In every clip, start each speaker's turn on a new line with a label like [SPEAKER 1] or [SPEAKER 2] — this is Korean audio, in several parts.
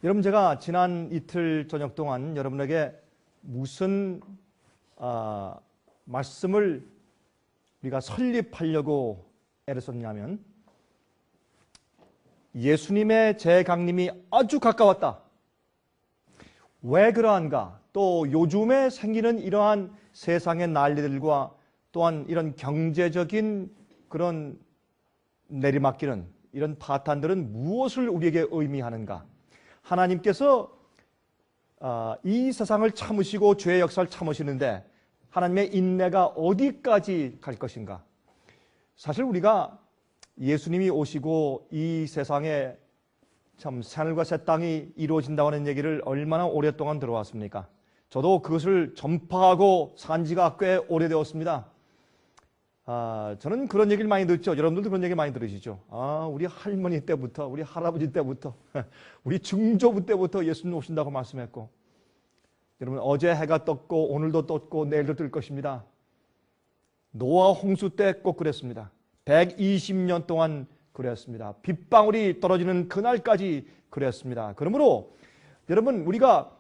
[SPEAKER 1] 여러분, 제가 지난 이틀 저녁 동안 여러분에게 무슨 말씀을 우리가 설립하려고 애를 썼냐면, 예수님의 재강림이 아주 가까웠다. 왜 그러한가? 또 요즘에 생기는 이러한 세상의 난리들과 또한 이런 경제적인 그런 내리막길은, 이런 파탄들은 무엇을 우리에게 의미하는가? 하나님께서 이 세상을 참으시고 죄의 역사를 참으시는데 하나님의 인내가 어디까지 갈 것인가? 사실 우리가 예수님이 오시고 이 세상에 참 하늘과 새 땅이 이루어진다고 하는 얘기를 얼마나 오랫동안 들어왔습니까? 저도 그것을 전파하고 산 지가 꽤 오래되었습니다. 저는 그런 얘기를 많이 듣죠. 여러분들도 그런 얘기 많이 들으시죠. 우리 할머니 때부터, 우리 할아버지 때부터, 우리 증조부 때부터 예수님 오신다고 말씀했고, 여러분, 어제 해가 떴고 오늘도 떴고 내일도 뜰 것입니다. 노아 홍수 때 꼭 그랬습니다. 120년 동안 그랬습니다. 빗방울이 떨어지는 그날까지 그랬습니다. 그러므로 여러분, 우리가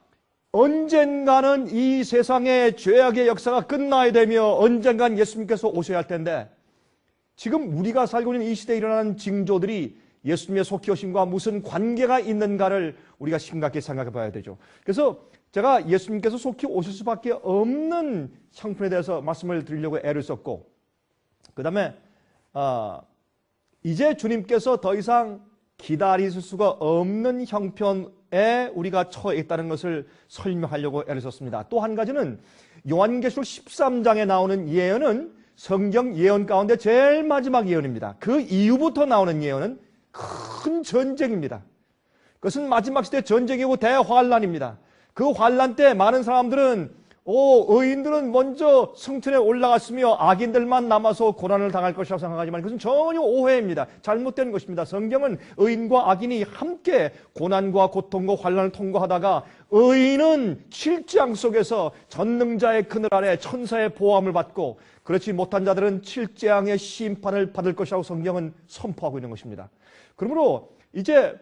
[SPEAKER 1] 언젠가는 이 세상의 죄악의 역사가 끝나야 되며 언젠간 예수님께서 오셔야 할 텐데, 지금 우리가 살고 있는 이 시대에 일어나는 징조들이 예수님의 속히 오심과 무슨 관계가 있는가를 우리가 심각하게 생각해 봐야 되죠. 그래서 제가 예수님께서 속히 오실 수밖에 없는 형편에 대해서 말씀을 드리려고 애를 썼고, 그 다음에 이제 주님께서 더 이상 기다리실 수가 없는 형편에 우리가 처해 있다는 것을 설명하려고 애를 썼습니다. 또 한 가지는 요한계시록 13장에 나오는 예언은 성경 예언 가운데 제일 마지막 예언입니다. 그 이후부터 나오는 예언은 큰 전쟁입니다. 그것은 마지막 시대 전쟁이고 대환란입니다. 그 환란 때 많은 사람들은 의인들은 먼저 성전에 올라갔으며 악인들만 남아서 고난을 당할 것이라고 생각하지만 그것은 전혀 오해입니다. 잘못된 것입니다. 성경은 의인과 악인이 함께 고난과 고통과 환란을 통과하다가 의인은 7장 속에서 전능자의 그늘 아래 천사의 보호함을 받고, 그렇지 못한 자들은 7재앙의 심판을 받을 것이라고 성경은 선포하고 있는 것입니다. 그러므로 이제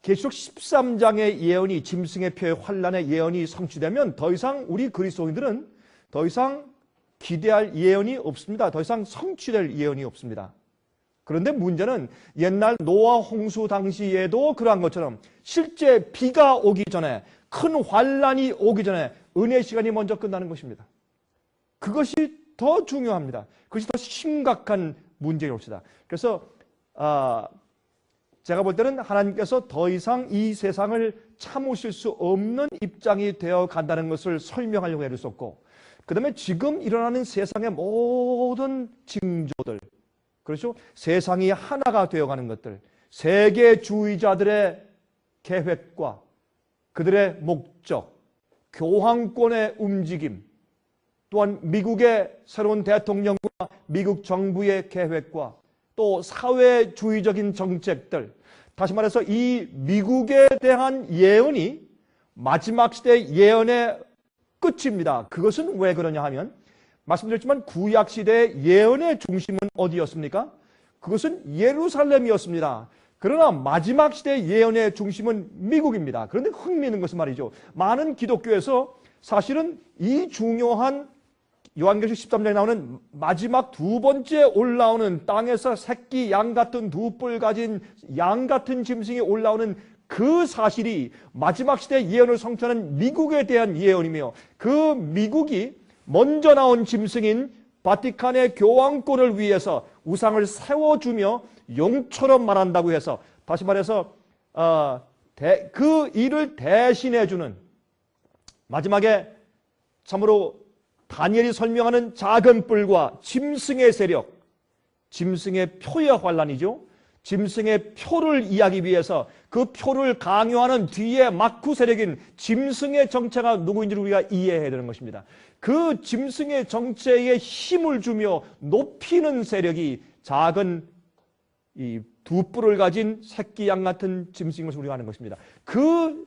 [SPEAKER 1] 계시록 13장의 예언이, 짐승의 표의 환란의 예언이 성취되면 더 이상 우리 그리스도인들은 더 이상 기대할 예언이 없습니다. 더 이상 성취될 예언이 없습니다. 그런데 문제는 옛날 노아 홍수 당시에도 그러한 것처럼 실제 비가 오기 전에, 큰 환란이 오기 전에 은혜의 시간이 먼저 끝나는 것입니다. 그것이 더 중요합니다. 그것이 더 심각한 문제입니다. 그래서 제가 볼 때는 하나님께서 더 이상 이 세상을 참으실 수 없는 입장이 되어 간다는 것을 설명하려고 애를 썼고, 그 다음에 지금 일어나는 세상의 모든 징조들, 그렇죠? 세상이 하나가 되어가는 것들, 세계주의자들의 계획과 그들의 목적, 교황권의 움직임, 또한 미국의 새로운 대통령과 미국 정부의 계획과 또 사회주의적인 정책들, 다시 말해서 이 미국에 대한 예언이 마지막 시대 예언의 끝입니다. 그것은 왜 그러냐 하면, 말씀드렸지만 구약 시대의 예언의 중심은 어디였습니까? 그것은 예루살렘이었습니다. 그러나 마지막 시대의 예언의 중심은 미국입니다. 그런데 흥미있는 것은 말이죠, 많은 기독교에서 사실은 이 중요한 요한계시록 13장에 나오는 마지막 두 번째 올라오는, 땅에서 새끼 양 같은 두 뿔 가진 양 같은 짐승이 올라오는 그 사실이 마지막 시대 예언을 성취하는 미국에 대한 예언이며, 그 미국이 먼저 나온 짐승인 바티칸의 교황권을 위해서 우상을 세워주며 용처럼 말한다고 해서, 다시 말해서 그 일을 대신해주는, 마지막에 참으로 다니엘이 설명하는 작은 뿔과 짐승의 세력, 짐승의 표의 환란이죠. 짐승의 표를 이해하기 위해서 그 표를 강요하는 뒤에 마쿠 세력인 짐승의 정체가 누구인지를 우리가 이해해야 되는 것입니다. 그 짐승의 정체에 힘을 주며 높이는 세력이 작은 이 두 뿔을 가진 새끼 양 같은 짐승인 것을 우리가 아는 것입니다. 그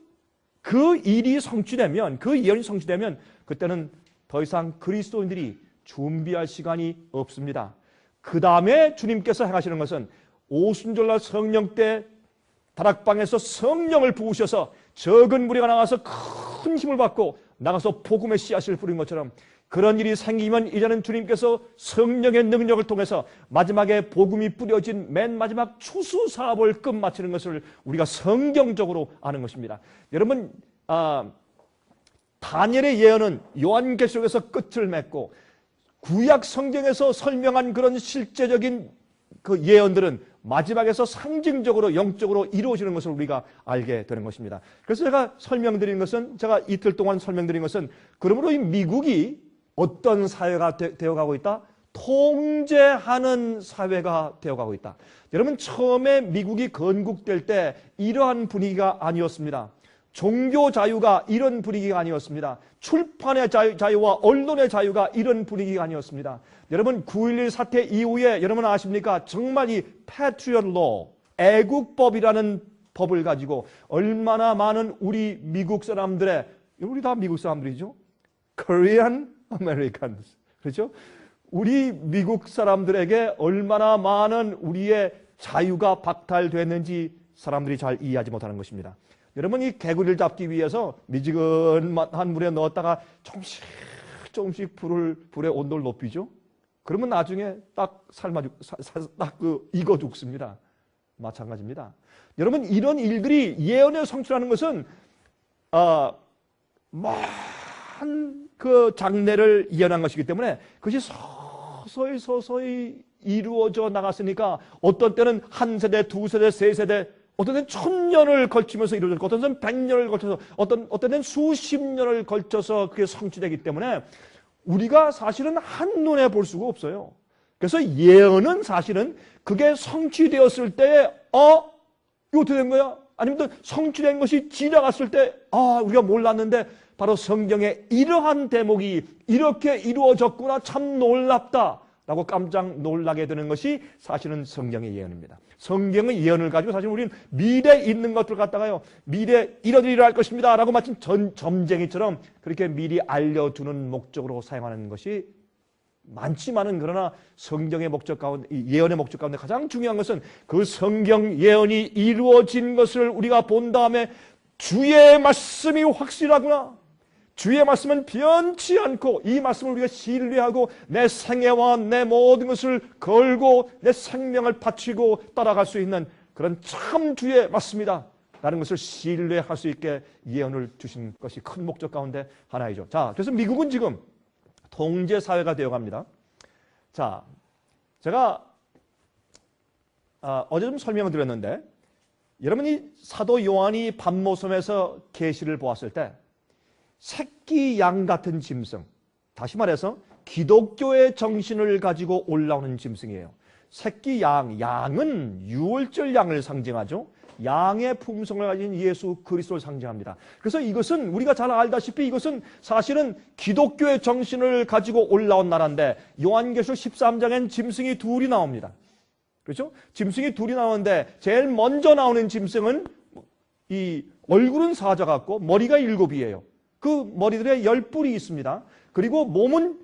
[SPEAKER 1] 일이 성취되면, 그 예언이 성취되면 그때는 더 이상 그리스도인들이 준비할 시간이 없습니다. 그 다음에 주님께서 행하시는 것은 오순절날 성령 때 다락방에서 성령을 부으셔서 적은 무리가 나가서 큰 힘을 받고 나가서 복음의 씨앗을 뿌린 것처럼 그런 일이 생기면 이제는 주님께서 성령의 능력을 통해서 마지막에 복음이 뿌려진 맨 마지막 추수 사업을 끝마치는 것을 우리가 성경적으로 아는 것입니다. 여러분, 다니엘의 예언은 요한계시록에서 끝을 맺고 구약 성경에서 설명한 그런 실제적인 그 예언들은 마지막에서 상징적으로 영적으로 이루어지는 것을 우리가 알게 되는 것입니다. 그래서 제가 설명드린 것은, 제가 이틀 동안 설명드린 것은, 그러므로 이 미국이 어떤 사회가 되어가고 있다? 통제하는 사회가 되어가고 있다. 여러분, 처음에 미국이 건국될 때 이러한 분위기가 아니었습니다. 종교 자유가 이런 분위기가 아니었습니다. 출판의 자유와 언론의 자유가 이런 분위기가 아니었습니다. 여러분, 9.11 사태 이후에 여러분 아십니까? 정말 이 Patriot Law, 애국법이라는 법을 가지고 얼마나 많은 우리 미국 사람들의, 우리 다 미국 사람들이죠? Korean Americans. 그렇죠? 우리 미국 사람들에게 얼마나 많은 우리의 자유가 박탈됐는지 사람들이 잘 이해하지 못하는 것입니다. 여러분, 이 개구리를 잡기 위해서 미지근한 물에 넣었다가 조금씩 불의 온도를 높이죠. 그러면 나중에 딱 익어 죽습니다. 마찬가지입니다. 여러분, 이런 일들이 예언의 성취라는 것은 많은 그 장래를 예언한 것이기 때문에 그것이 서서히 이루어져 나갔으니까 어떤 때는 한 세대, 두 세대, 세 세대, 어떤 때는 1000년을 걸치면서 이루어졌고 어떤 때는 100년을 걸쳐서 어떤 때는 수십 년을 걸쳐서 그게 성취되기 때문에 우리가 사실은 한눈에 볼 수가 없어요. 그래서 예언은 사실은 그게 성취되었을 때 이거 어떻게 된 거야? 아니면 또 성취된 것이 지나갔을 때 우리가 몰랐는데 바로 성경에 이러한 대목이 이렇게 이루어졌구나, 참 놀랍다 라고 깜짝 놀라게 되는 것이 사실은 성경의 예언입니다. 성경의 예언을 가지고 사실 우리는 미래에 있는 것들 갖다가요, 미래에 이런 일이 일어날 것입니다 라고 마치 점쟁이처럼 그렇게 미리 알려주는 목적으로 사용하는 것이 많지만은, 그러나 성경의 목적 가운데, 예언의 목적 가운데 가장 중요한 것은 그 성경 예언이 이루어진 것을 우리가 본 다음에 주의 말씀이 확실하구나, 주의 말씀은 변치 않고 이 말씀을 우리가 신뢰하고 내 생애와 내 모든 것을 걸고 내 생명을 바치고 따라갈 수 있는 그런 참 주의 말씀이다 라는 것을 신뢰할 수 있게 예언을 주신 것이 큰 목적 가운데 하나이죠. 자, 그래서 미국은 지금 통제사회가 되어갑니다. 자, 제가 어제 좀 설명을 드렸는데, 여러분이 사도 요한이 밤모섬에서 계시를 보았을 때 새끼 양 같은 짐승, 다시 말해서 기독교의 정신을 가지고 올라오는 짐승이에요. 새끼 양은 유월절 양을 상징하죠. 양의 품성을 가진 예수 그리스도를 상징합니다. 그래서 이것은 우리가 잘 알다시피 이것은 사실은 기독교의 정신을 가지고 올라온 나라인데, 요한계시록 13장엔 짐승이 둘이 나옵니다. 그렇죠? 짐승이 둘이 나오는데 제일 먼저 나오는 짐승은 이 얼굴은 사자 같고 머리가 7이에요. 그 머리들에 10뿔이 있습니다. 그리고 몸은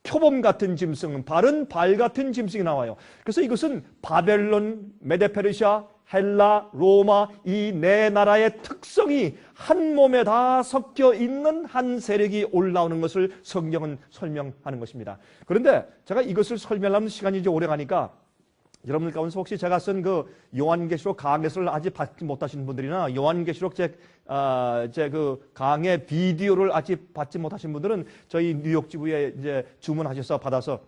[SPEAKER 1] 표범 같은 짐승, 발은 발 같은 짐승이 나와요. 그래서 이것은 바벨론, 메데페르시아, 헬라, 로마 이 네 나라의 특성이 한 몸에 다 섞여 있는 한 세력이 올라오는 것을 성경은 설명하는 것입니다. 그런데 제가 이것을 설명하면 시간이 이제 오래 가니까 여러분들 가운데서 혹시 제가 쓴 그 요한계시록 강해서를 아직 받지 못하신 분들이나 요한계시록 제 그 강의 비디오를 아직 받지 못하신 분들은 저희 뉴욕 지부에 이제 주문하셔서 받아서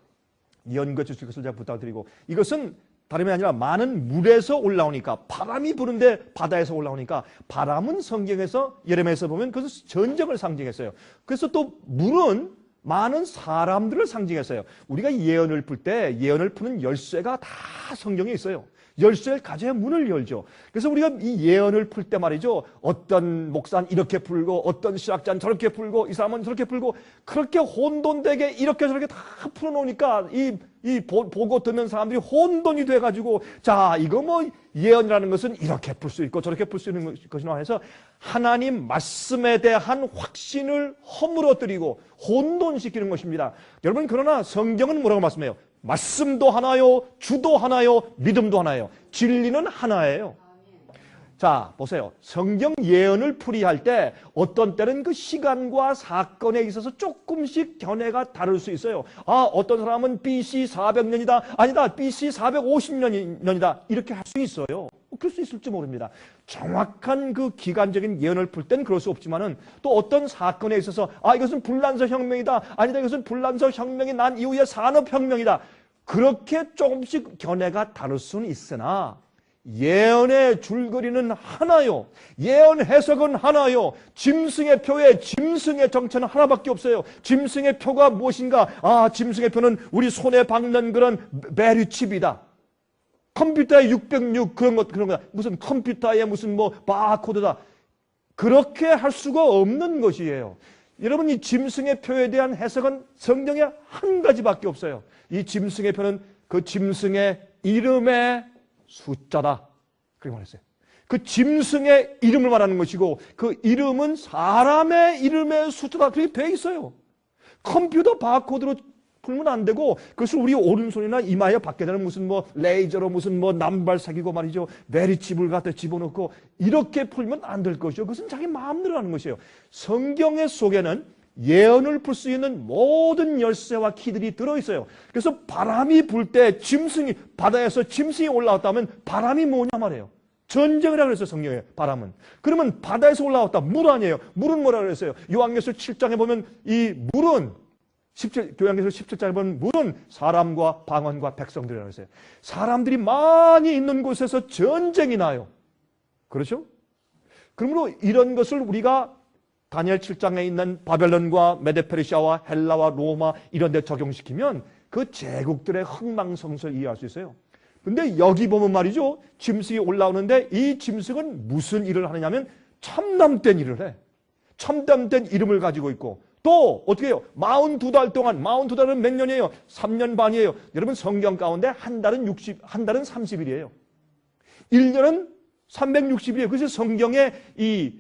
[SPEAKER 1] 연구해 주실 것을 제가 부탁드리고, 이것은 다름이 아니라 많은 물에서 올라오니까, 바람이 부는데 바다에서 올라오니까, 바람은 성경에서 예레미야에서 보면 그것은 전쟁을 상징했어요. 그래서 또 물은 많은 사람들을 상징했어요. 우리가 예언을 풀 때 예언을 푸는 열쇠가 다 성경에 있어요. 열쇠를 가져야 문을 열죠. 그래서 우리가 이 예언을 풀 때 말이죠, 어떤 목사는 이렇게 풀고 어떤 신학자는 저렇게 풀고 이 사람은 저렇게 풀고 그렇게 혼돈되게 이렇게 저렇게 다 풀어놓으니까 이 보고 듣는 사람들이 혼돈이 돼가지고, 자, 이거 뭐 예언이라는 것은 이렇게 풀 수 있고 저렇게 풀 수 있는 것이나 해서 하나님 말씀에 대한 확신을 허물어뜨리고 혼돈시키는 것입니다. 여러분, 그러나 성경은 뭐라고 말씀해요? 말씀도 하나요, 주도 하나요, 믿음도 하나예요. 진리는 하나예요. 자, 보세요. 성경 예언을 풀이할 때 어떤 때는 그 시간과 사건에 있어서 조금씩 견해가 다를 수 있어요. 아, 어떤 사람은 BC 400년이다. 아니다. BC 450년이다. 이렇게 할 수 있어요. 그럴 수 있을지 모릅니다. 정확한 그 기간적인 예언을 풀 땐 그럴 수 없지만은 또 어떤 사건에 있어서 아, 이것은 불란서 혁명이다. 아니다. 이것은 불란서 혁명이 난 이후의 산업혁명이다. 그렇게 조금씩 견해가 다를 수는 있으나 예언의 줄거리는 하나요. 예언 해석은 하나요. 짐승의 표에 짐승의 정체는 하나밖에 없어요. 짐승의 표가 무엇인가? 아, 짐승의 표는 우리 손에 박는 그런 메리칩이다. 컴퓨터에 606 그런 거다. 무슨 컴퓨터에 무슨 뭐 바코드다. 그렇게 할 수가 없는 것이에요. 여러분, 이 짐승의 표에 대한 해석은 성경에 한 가지밖에 없어요. 이 짐승의 표는 그 짐승의 이름의 숫자다. 그렇게 말했어요. 그 짐승의 이름을 말하는 것이고 그 이름은 사람의 이름의 숫자다. 그렇게 돼 있어요. 컴퓨터 바코드로 풀면 안 되고 그것을 우리 오른손이나 이마에 받게 되는 무슨 뭐 레이저로 무슨 뭐 남발사기고 말이죠. 메리칩을 갖다 집어넣고 이렇게 풀면 안 될 것이죠. 그것은 자기 마음대로 하는 것이에요. 성경의 속에는 예언을 풀 수 있는 모든 열쇠와 키들이 들어있어요. 그래서 바람이 불 때 짐승이 바다에서 짐승이 올라왔다면 바람이 뭐냐 말이에요. 전쟁을 하고 그랬어요. 성경에 바람은. 그러면 바다에서 올라왔다. 물 아니에요. 물은 뭐라 그랬어요. 요한계시록 7장에 보면 이 물은 요한계시록 17장에 보면 물은 사람과 방언과 백성들이라고 했어요. 사람들이 많이 있는 곳에서 전쟁이 나요. 그렇죠? 그러므로 이런 것을 우리가 다니엘 7장에 있는 바벨론과 메데페르시아와 헬라와 로마 이런 데 적용시키면 그 제국들의 흥망성쇠를 이해할 수 있어요. 근데 여기 보면 말이죠. 짐승이 올라오는데 이 짐승은 무슨 일을 하느냐면 참담된 일을 해. 참담된 이름을 가지고 있고 또 어떻게 해요? 42달 동안 42달은 몇 년이에요? 3년 반이에요. 여러분 성경 가운데 한 달은 30일이에요. 1년은 360일이에요. 그래서 성경의 이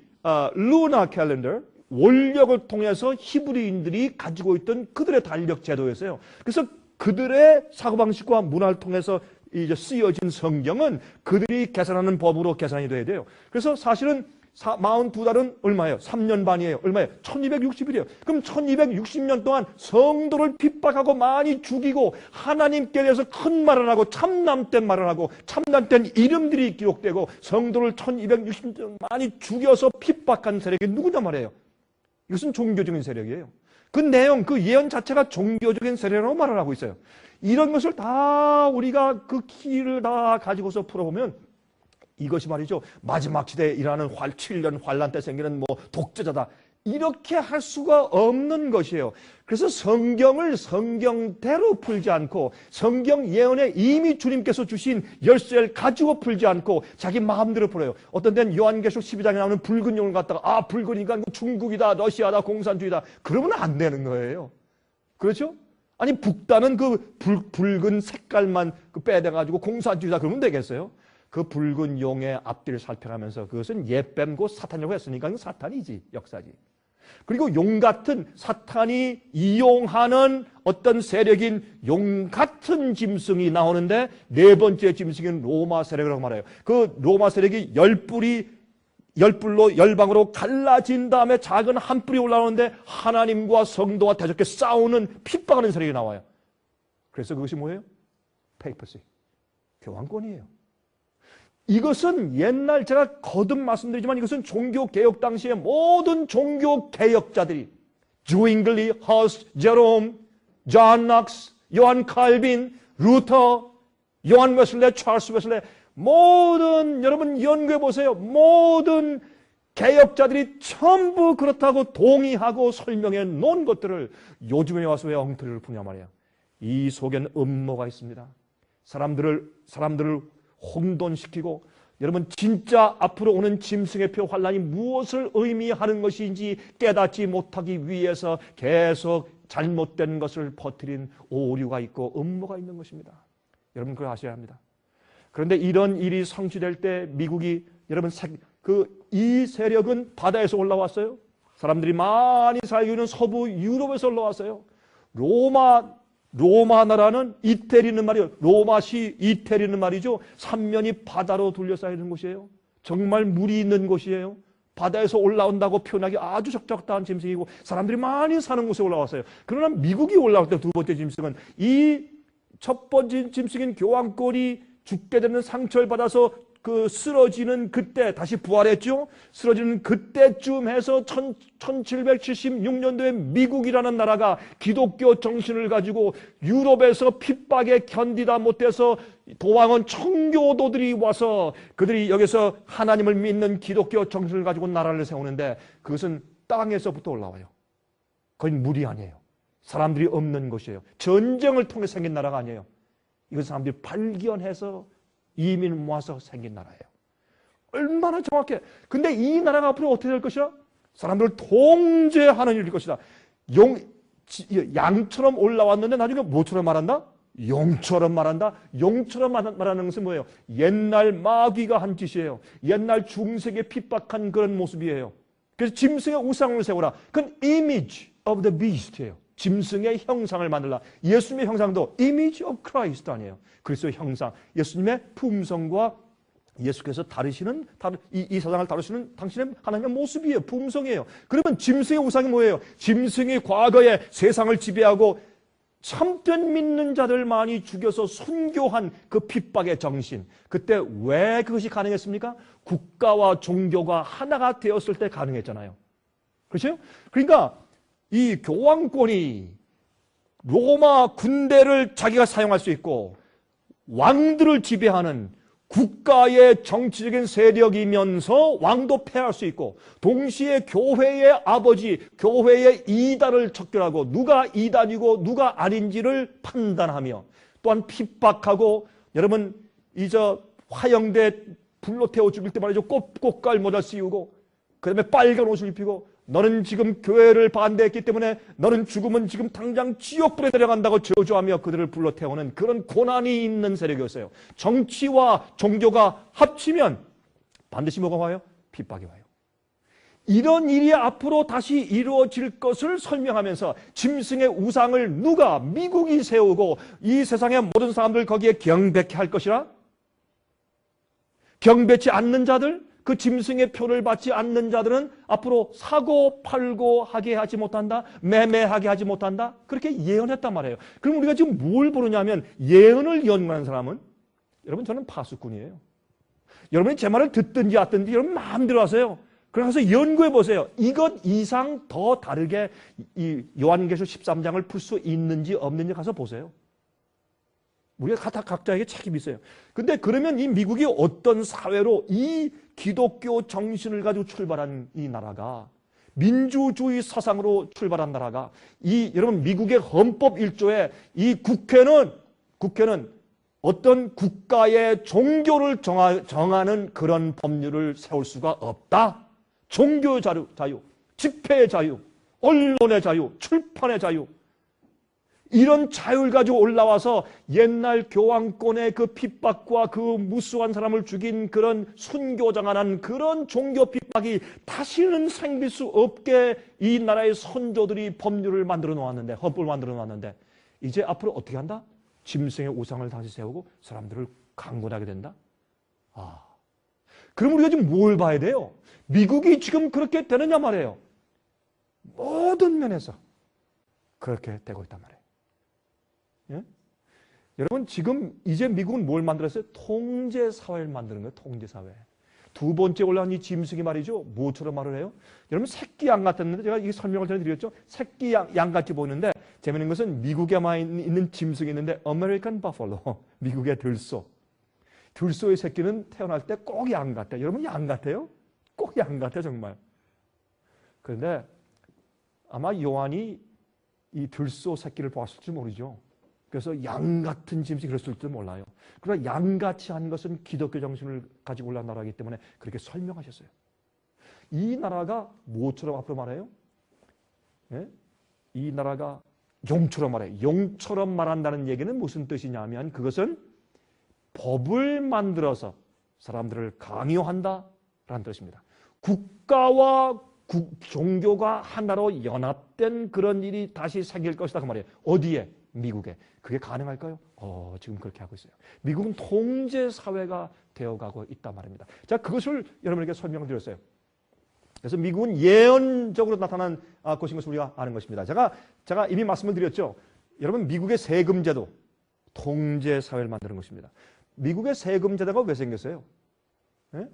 [SPEAKER 1] 루나 캘린더 원력을 통해서 히브리인들이 가지고 있던 그들의 달력 제도였어요. 그래서 그들의 사고방식과 문화를 통해서 이제 쓰여진 성경은 그들이 계산하는 법으로 계산이 돼야 돼요. 그래서 사실은 42달은 얼마예요? 3년 반이에요. 얼마예요? 1260일이에요. 그럼 1260년 동안 성도를 핍박하고 많이 죽이고 하나님께 대해서 큰 말을 하고 참남된 말을 하고 참남된 이름들이 기록되고 성도를 1260년 많이 죽여서 핍박한 세력이 누구냐 말이에요. 이것은 종교적인 세력이에요. 그 내용, 그 예언 자체가 종교적인 세력이라고 말을 하고 있어요. 이런 것을 다 우리가 그 키를 다 가지고서 풀어보면 이것이 말이죠. 마지막 시대에 일어나는 7년 환란 때 생기는 뭐 독재자다. 이렇게 할 수가 없는 것이에요. 그래서 성경을 성경대로 풀지 않고 성경 예언에 이미 주님께서 주신 열쇠를 가지고 풀지 않고 자기 마음대로 풀어요. 어떤 데는 요한계시록 12장에 나오는 붉은 용을 갖다가 아, 붉으니까 중국이다, 러시아다, 공산주의다. 그러면 안 되는 거예요. 그렇죠? 아니 북단은 그 붉은 색깔만 빼내가지고 공산주의다 그러면 되겠어요? 그 붉은 용의 앞뒤를 살펴가면서 그것은 옛뱀 곧 사탄이라고 했으니까 이건 사탄이지, 역사지. 그리고 용 같은 사탄이 이용하는 어떤 세력인 용 같은 짐승이 나오는데 네 번째 짐승은 로마 세력이라고 말해요. 그 로마 세력이 열불로 열방으로 갈라진 다음에 작은 한 뿔이 올라오는데 하나님과 성도와 대적해 싸우는 핍박하는 세력이 나와요. 그래서 그것이 뭐예요? 페이퍼시, 교황권이에요. 이것은 옛날 제가 거듭 말씀드리지만 이것은 종교개혁 당시에 모든 종교개혁자들이 주잉글리, 허스, 제롬, 존 넉스, 요한 칼빈, 루터, 요한 웨슬레, 찰스 웨슬레 모든 여러분 연구해 보세요. 모든 개혁자들이 전부 그렇다고 동의하고 설명해 놓은 것들을 요즘에 와서 왜 엉터리를 푸냐 말이에요. 이 속에는 음모가 있습니다. 사람들을 혼돈시키고 여러분 진짜 앞으로 오는 짐승의 표 환란이 무엇을 의미하는 것인지 깨닫지 못하기 위해서 계속 잘못된 것을 퍼뜨린 오류가 있고 음모가 있는 것입니다. 여러분 그걸 아셔야 합니다. 그런데 이런 일이 성취될 때 미국이 여러분 이 세력은 바다에서 올라왔어요. 사람들이 많이 살고 있는 서부 유럽에서 올라왔어요. 로마 나라는 이태리는 말이에요. 로마시 이태리는 말이죠. 삼면이 바다로 둘러싸여 있는 곳이에요. 정말 물이 있는 곳이에요. 바다에서 올라온다고 표현하기 아주 적적한 짐승이고 사람들이 많이 사는 곳에 올라왔어요. 그러나 미국이 올라올 때 두 번째 짐승은 이 첫 번째 짐승인 교황권이 죽게 되는 상처를 받아서 쓰러지는 그때 다시 부활했죠. 쓰러지는 그때쯤 해서 1776년도에 미국이라는 나라가 기독교 정신을 가지고 유럽에서 핍박에 견디다 못해서 도망은 청교도들이 와서 그들이 여기서 하나님을 믿는 기독교 정신을 가지고 나라를 세우는데 그것은 땅에서부터 올라와요. 그건 물이 아니에요. 사람들이 없는 곳이에요. 전쟁을 통해 생긴 나라가 아니에요. 이건 사람들이 발견해서 이민 모아서 생긴 나라예요. 얼마나 정확해. 근데 이 나라가 앞으로 어떻게 될 것이야? 사람들을 통제하는 일일 것이다. 양처럼 올라왔는데 나중에 뭐처럼 말한다? 용처럼 말한다. 용처럼 말하는 것은 뭐예요? 옛날 마귀가 한 짓이에요. 옛날 중세에 핍박한 그런 모습이에요. 그래서 짐승의 우상을 세우라. 그건 image of the beast예요. 짐승의 형상을 만들라. 예수님의 형상도 image of Christ 아니에요. 그리스도의 형상, 예수님의 품성과 예수께서 다루시는 이 세상을 다루시는 당신의 하나님의 모습이에요. 품성이에요. 그러면 짐승의 우상이 뭐예요? 짐승이 과거에 세상을 지배하고 참된 믿는 자들 많이 죽여서 순교한 그 핍박의 정신. 그때 왜 그것이 가능했습니까? 국가와 종교가 하나가 되었을 때 가능했잖아요. 그렇죠? 그러니까 이 교황권이 로마 군대를 자기가 사용할 수 있고 왕들을 지배하는 국가의 정치적인 세력이면서 왕도 폐할 수 있고 동시에 교회의 아버지, 교회의 이단을 척결하고 누가 이단이고 누가 아닌지를 판단하며 또한 핍박하고 여러분 화영대 불로 태워 죽일 때 말이죠. 꽃갈 모자 씌우고 그 다음에 빨간 옷을 입히고 너는 지금 교회를 반대했기 때문에 너는 죽으면 지금 당장 지옥불에 데려간다고 저주하며 그들을 불러 태우는 그런 고난이 있는 세력이었어요. 정치와 종교가 합치면 반드시 뭐가 와요? 핍박이 와요. 이런 일이 앞으로 다시 이루어질 것을 설명하면서 짐승의 우상을 누가? 미국이 세우고 이 세상의 모든 사람들 거기에 경배케 할 것이라? 경배치 않는 자들? 그 짐승의 표를 받지 않는 자들은 앞으로 사고 팔고 하게 하지 못한다. 매매하게 하지 못한다. 그렇게 예언했단 말이에요. 그럼 우리가 지금 뭘 보느냐면 예언을 연구하는 사람은 여러분 저는 파수꾼이에요. 여러분이 제 말을 듣든지 안 듣든지 여러분 마음대로 하세요. 그래서 연구해 보세요. 이것 이상 더 다르게 이 요한계시록 13장을 풀 수 있는지 없는지 가서 보세요. 우리가 각자에게 책임이 있어요. 근데 그러면 이 미국이 어떤 사회로 이 기독교 정신을 가지고 출발한 이 나라가 민주주의 사상으로 출발한 나라가 여러분 미국의 헌법 1조에 이 국회는 어떤 국가의 종교를 정하는 그런 법률을 세울 수가 없다. 종교 자유, 집회의 자유, 언론의 자유, 출판의 자유 이런 자유를 가지고 올라와서 옛날 교황권의 그 핍박과 그 무수한 사람을 죽인 그런 순교장한한 그런 종교 핍박이 다시는 생길 수 없게 이 나라의 선조들이 법률을 만들어 놓았는데 헌법을 만들어 놓았는데 이제 앞으로 어떻게 한다? 짐승의 우상을 다시 세우고 사람들을 강권하게 된다? 그럼 우리가 지금 뭘 봐야 돼요? 미국이 지금 그렇게 되느냐 말이에요. 모든 면에서 그렇게 되고 있단 말이에요. 예? 여러분 지금 이제 미국은 뭘 만들었어요? 통제사회를 만드는 거예요. 통제사회. 두 번째 올라온 이 짐승이 말이죠. 뭐처럼 말을 해요? 여러분 새끼 양 같았는데 제가 이 설명을 전에 드렸죠. 새끼 양같이 보이는데 재미있는 것은 미국에만 있는 짐승이 있는데 아메리칸 버팔로, 미국의 들소. 들소의 새끼는 태어날 때 꼭 양 같아요. 여러분 양 같아요? 꼭 양 같아요 정말. 그런데 아마 요한이 이 들소 새끼를 보았을지 모르죠. 그래서 양 같은 짐승이 그랬을지도 몰라요. 그러나 양같이 한 것은 기독교 정신을 가지고 올라온 나라이기 때문에 그렇게 설명하셨어요. 이 나라가 뭐처럼 앞으로 말해요? 예? 이 나라가 용처럼 말해요. 용처럼 말한다는 얘기는 무슨 뜻이냐면 그것은 법을 만들어서 사람들을 강요한다라는 뜻입니다. 국가와 종교가 하나로 연합된 그런 일이 다시 생길 것이다 그 말이에요. 어디에? 미국에. 그게 가능할까요? 지금 그렇게 하고 있어요. 미국은 통제 사회가 되어가고 있단 말입니다. 자, 그것을 여러분에게 설명드렸어요. 그래서 미국은 예언적으로 나타난 것인 것을 우리가 아는 것입니다. 제가 이미 말씀을 드렸죠. 여러분, 미국의 세금제도, 통제 사회를 만드는 것입니다. 미국의 세금제도가 왜 생겼어요? 네?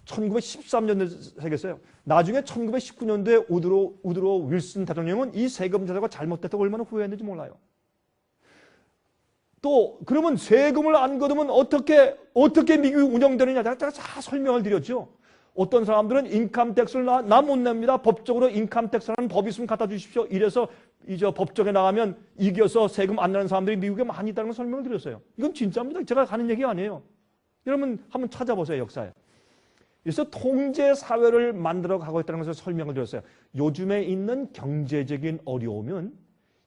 [SPEAKER 1] 1913년도에 생겼어요. 나중에 1919년도에 우드로 윌슨 대통령은 이 세금제도가 잘못됐다고 얼마나 후회했는지 몰라요. 또 그러면 세금을 안 걷으면 어떻게 미국이 운영되느냐, 제가 다 설명을 드렸죠. 어떤 사람들은 인컴택스를 나 못 냅니다. 법적으로 인컴택스라는 법이 있으면 갖다 주십시오. 이래서 이제 법정에 나가면 이겨서 세금 안 내는 사람들이 미국에 많이 있다는 걸 설명을 드렸어요. 이건 진짜입니다. 제가 하는 얘기 아니에요. 여러분 한번 찾아보세요, 역사에. 그래서 통제 사회를 만들어 가고 있다는 것을 설명을 드렸어요. 요즘에 있는 경제적인 어려움은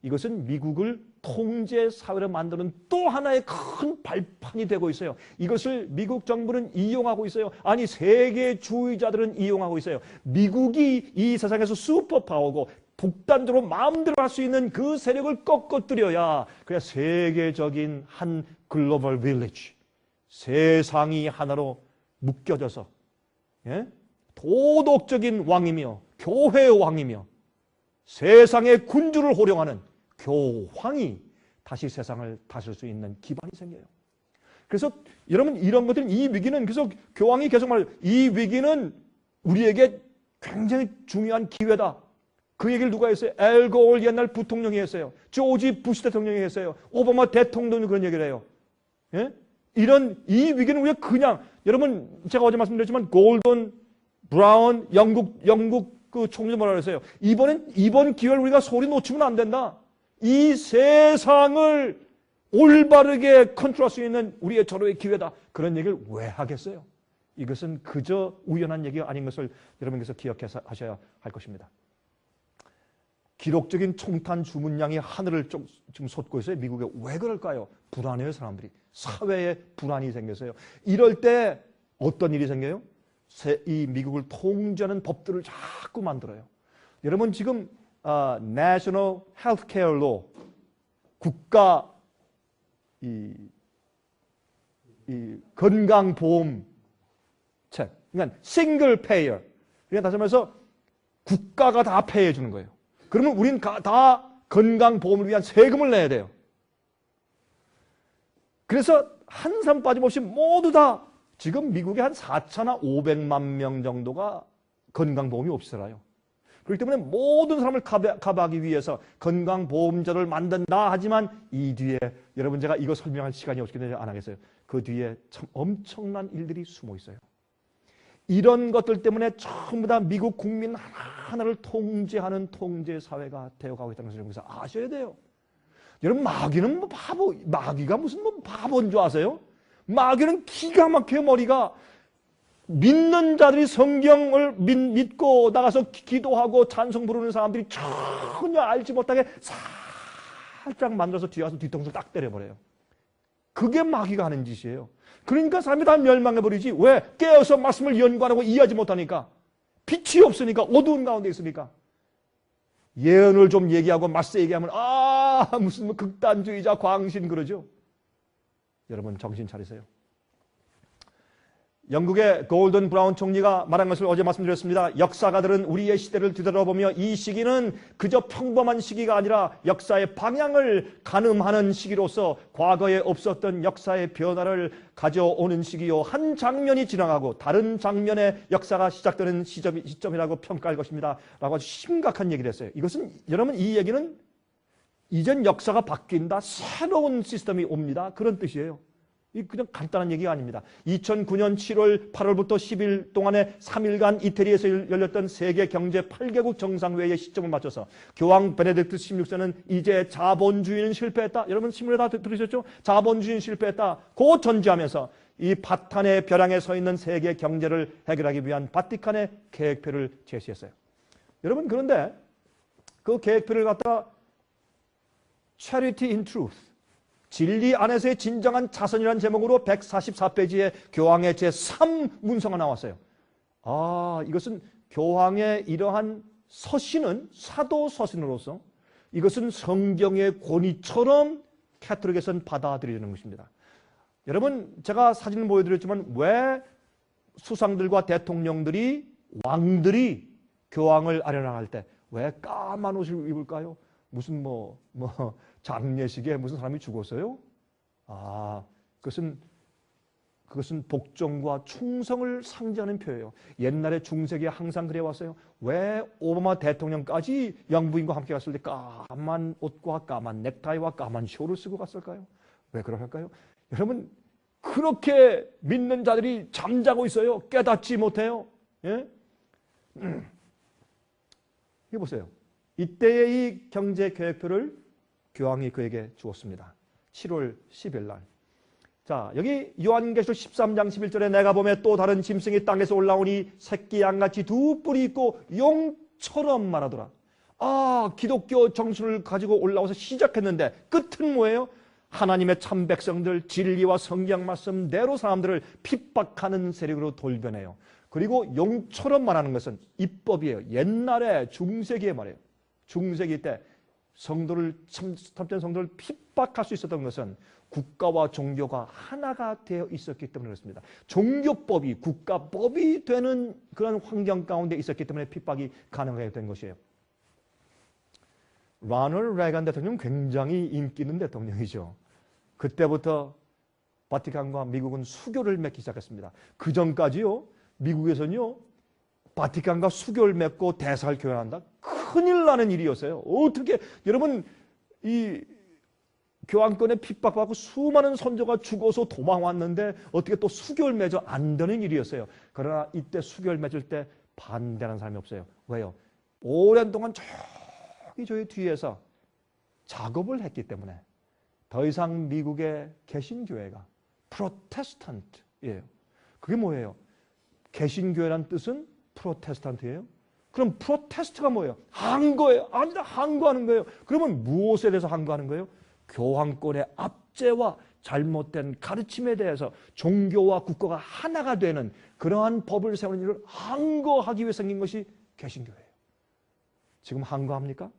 [SPEAKER 1] 이것은 미국을 통제 사회로 만드는 또 하나의 큰 발판이 되고 있어요. 이것을 미국 정부는 이용하고 있어요. 아니, 세계주의자들은 이용하고 있어요. 미국이 이 세상에서 슈퍼파워고 독단적으로 마음대로 할 수 있는 그 세력을 꺾어뜨려야 그래야 세계적인 한 글로벌 빌리지, 세상이 하나로 묶여져서 도덕적인 왕이며 교회의 왕이며 세상의 군주를 호령하는 교황이 다시 세상을 다스릴 수 있는 기반이 생겨요. 그래서 여러분 이런 것들, 이 위기는, 그래서 교황이 계속 이 위기는 우리에게 굉장히 중요한 기회다. 그 얘기를 누가 했어요? 엘 고올 옛날 부통령이 했어요. 조지 부시 대통령이 했어요. 오바마 대통령도 그런 얘기를 해요. 예? 이 위기는 우리가 그냥, 여러분 제가 어제 말씀드렸지만 골든 브라운 영국 그 총리 뭐라 그랬어요? 이번 기회를 우리가 소리 놓치면 안 된다. 이 세상을 올바르게 컨트롤할 수 있는 우리의 절호의 기회다. 그런 얘기를 왜 하겠어요? 이것은 그저 우연한 얘기가 아닌 것을 여러분께서 기억해서 하셔야 할 것입니다. 기록적인 총탄 주문량이 하늘을 지금 솟고 있어요. 미국에. 왜 그럴까요? 불안해요, 사람들이. 사회에 불안이 생겼어요. 이럴 때 어떤 일이 생겨요? 이 미국을 통제하는 법들을 자꾸 만들어요. 여러분 지금 National Healthcare Law, 국가 이 건강보험책, 그러니까 싱글 페이어, 그러니까 다시 말해서 국가가 다 페이해 주는 거예요. 그러면 우리는 다 건강보험을 위한 세금을 내야 돼요. 그래서 한 사람 빠짐없이 모두 다 지금 미국에 한 4,500만 명 정도가 건강보험이 없이 살아요. 그렇기 때문에 모든 사람을 커버하기 위해서 건강보험제를 만든다 하지만 이 뒤에, 여러분 제가 이거 설명할 시간이 없기 때문에 안 하겠어요. 그 뒤에 참 엄청난 일들이 숨어 있어요. 이런 것들 때문에 전부 다 미국 국민 하나하나를 통제하는 통제사회가 되어가고 있다는 것을 여러분께서 아셔야 돼요. 여러분 마귀는 뭐 마귀가 무슨 뭐 바보인 줄 아세요? 마귀는 기가 막혀요, 머리가. 믿는 자들이 성경을 믿고 나가서 기도하고 찬송 부르는 사람들이 전혀 알지 못하게 살짝 만들어서 뒤에 와서 뒤통수를 딱 때려버려요. 그게 마귀가 하는 짓이에요. 그러니까 사람이 다 멸망해버리지. 왜? 깨어서 말씀을 연구하고 이해하지 못하니까. 빛이 없으니까, 어두운 가운데 있으니까. 예언을 좀 얘기하고 맞서 얘기하면 무슨 뭐 극단주의자 광신 그러죠. 여러분 정신 차리세요. 영국의 골든 브라운 총리가 말한 것을 어제 말씀드렸습니다. 역사가들은 우리의 시대를 뒤돌아보며 이 시기는 그저 평범한 시기가 아니라 역사의 방향을 가늠하는 시기로서 과거에 없었던 역사의 변화를 가져오는 시기요. 한 장면이 지나가고 다른 장면의 역사가 시작되는 시점이라고 평가할 것입니다. 라고 아주 심각한 얘기를 했어요. 이것은 여러분 이 얘기는 이전 역사가 바뀐다. 새로운 시스템이 옵니다. 그런 뜻이에요. 이 그냥 간단한 얘기가 아닙니다. 2009년 7월 8월부터 10일 동안에 3일간 이태리에서 열렸던 세계 경제 8개국 정상회의의 시점을 맞춰서 교황 베네딕트 16세는 이제 자본주의는 실패했다. 여러분 신문에 다 들으셨죠? 자본주의는 실패했다. 고 전지하면서 이 바탄의 벼랑에 서 있는 세계 경제를 해결하기 위한 바티칸의 계획표를 제시했어요. 여러분 그런데 그 계획표를 갖다가 Charity in Truth, 진리 안에서의 진정한 자선이라는 제목으로 144페이지에 교황의 제3문서가 나왔어요. 이것은 교황의 이러한 서신은 사도 서신으로서 이것은 성경의 권위처럼 캐톨릭에서는 받아들이는 것입니다. 여러분, 제가 사진을 보여드렸지만 왜 수상들과 대통령들이, 왕들이 교황을 아련할 때 왜 까만 옷을 입을까요? 무슨 장례식에 무슨 사람이 죽었어요? 그것은 복종과 충성을 상징하는 표예요. 옛날에 중세기에 항상 그래왔어요. 왜 오바마 대통령까지 영부인과 함께 갔을 때 까만 옷과 까만 넥타이와 까만 쇼를 쓰고 갔을까요? 왜 그럴까요? 여러분, 그렇게 믿는 자들이 잠자고 있어요. 깨닫지 못해요. 예? 이거 보세요. 이때의 이 경제계획표를 교황이 그에게 주었습니다. 7월 10일 날. 자, 여기 요한계시록 13장 11절에 내가 보매 또 다른 짐승이 땅에서 올라오니 새끼 양같이 두 뿔이 있고 용처럼 말하더라. 기독교 정신을 가지고 올라와서 시작했는데 끝은 뭐예요? 하나님의 참 백성들, 진리와 성경 말씀대로 사람들을 핍박하는 세력으로 돌변해요. 그리고 용처럼 말하는 것은 입법이에요. 옛날에 중세기에 말이에요. 중세기 때 참된 성도를 핍박할 수 있었던 것은 국가와 종교가 하나가 되어 있었기 때문에 그렇습니다. 종교법이 국가법이 되는 그런 환경 가운데 있었기 때문에 핍박이 가능하게 된 것이에요. 로널드 레이건 대통령은 굉장히 인기 있는 대통령이죠. 그때부터 바티칸과 미국은 수교를 맺기 시작했습니다. 그 전까지요, 미국에서는요, 바티칸과 수교를 맺고 대사를 교환한다? 큰일 나는 일이었어요. 어떻게, 여러분, 이 교황권에 핍박받고 수많은 선조가 죽어서 도망왔는데 어떻게 또 수교를 맺어? 안 되는 일이었어요. 그러나 이때 수교를 맺을 때 반대하는 사람이 없어요. 왜요? 오랜 동안 저희 뒤에서 작업을 했기 때문에 더 이상 미국의 개신교회가 프로테스탄트예요. 그게 뭐예요? 개신교회란 뜻은 프로테스탄트예요? 그럼 프로테스트가 뭐예요? 항거예요. 아니다, 항거하는 거예요. 그러면 무엇에 대해서 항거하는 거예요? 교황권의 압제와 잘못된 가르침에 대해서 종교와 국가가 하나가 되는 그러한 법을 세우는 일을 항거하기 위해 생긴 것이 개신교회예요. 지금 항거합니까?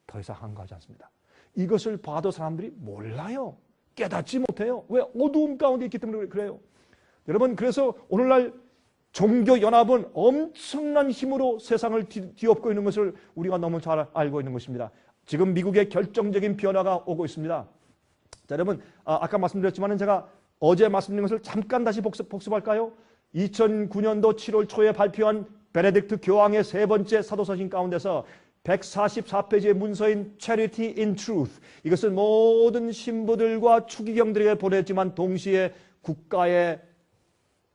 [SPEAKER 1] 더 이상 항거하지 않습니다. 이것을 봐도 사람들이 몰라요. 깨닫지 못해요. 왜? 어두움 가운데 있기 때문에 그래요. 여러분, 그래서 오늘날 종교연합은 엄청난 힘으로 세상을 뒤엎고 있는 것을 우리가 너무 잘 알고 있는 것입니다. 지금 미국의 결정적인 변화가 오고 있습니다. 자, 여러분, 아까 말씀드렸지만 제가 어제 말씀드린 것을 잠깐 다시 복습할까요? 2009년도 7월 초에 발표한 베네딕트 교황의 세 번째 사도서신 가운데서 144페이지의 문서인 Charity in Truth, 이것은 모든 신부들과 추기경들에게 보냈지만 동시에 국가의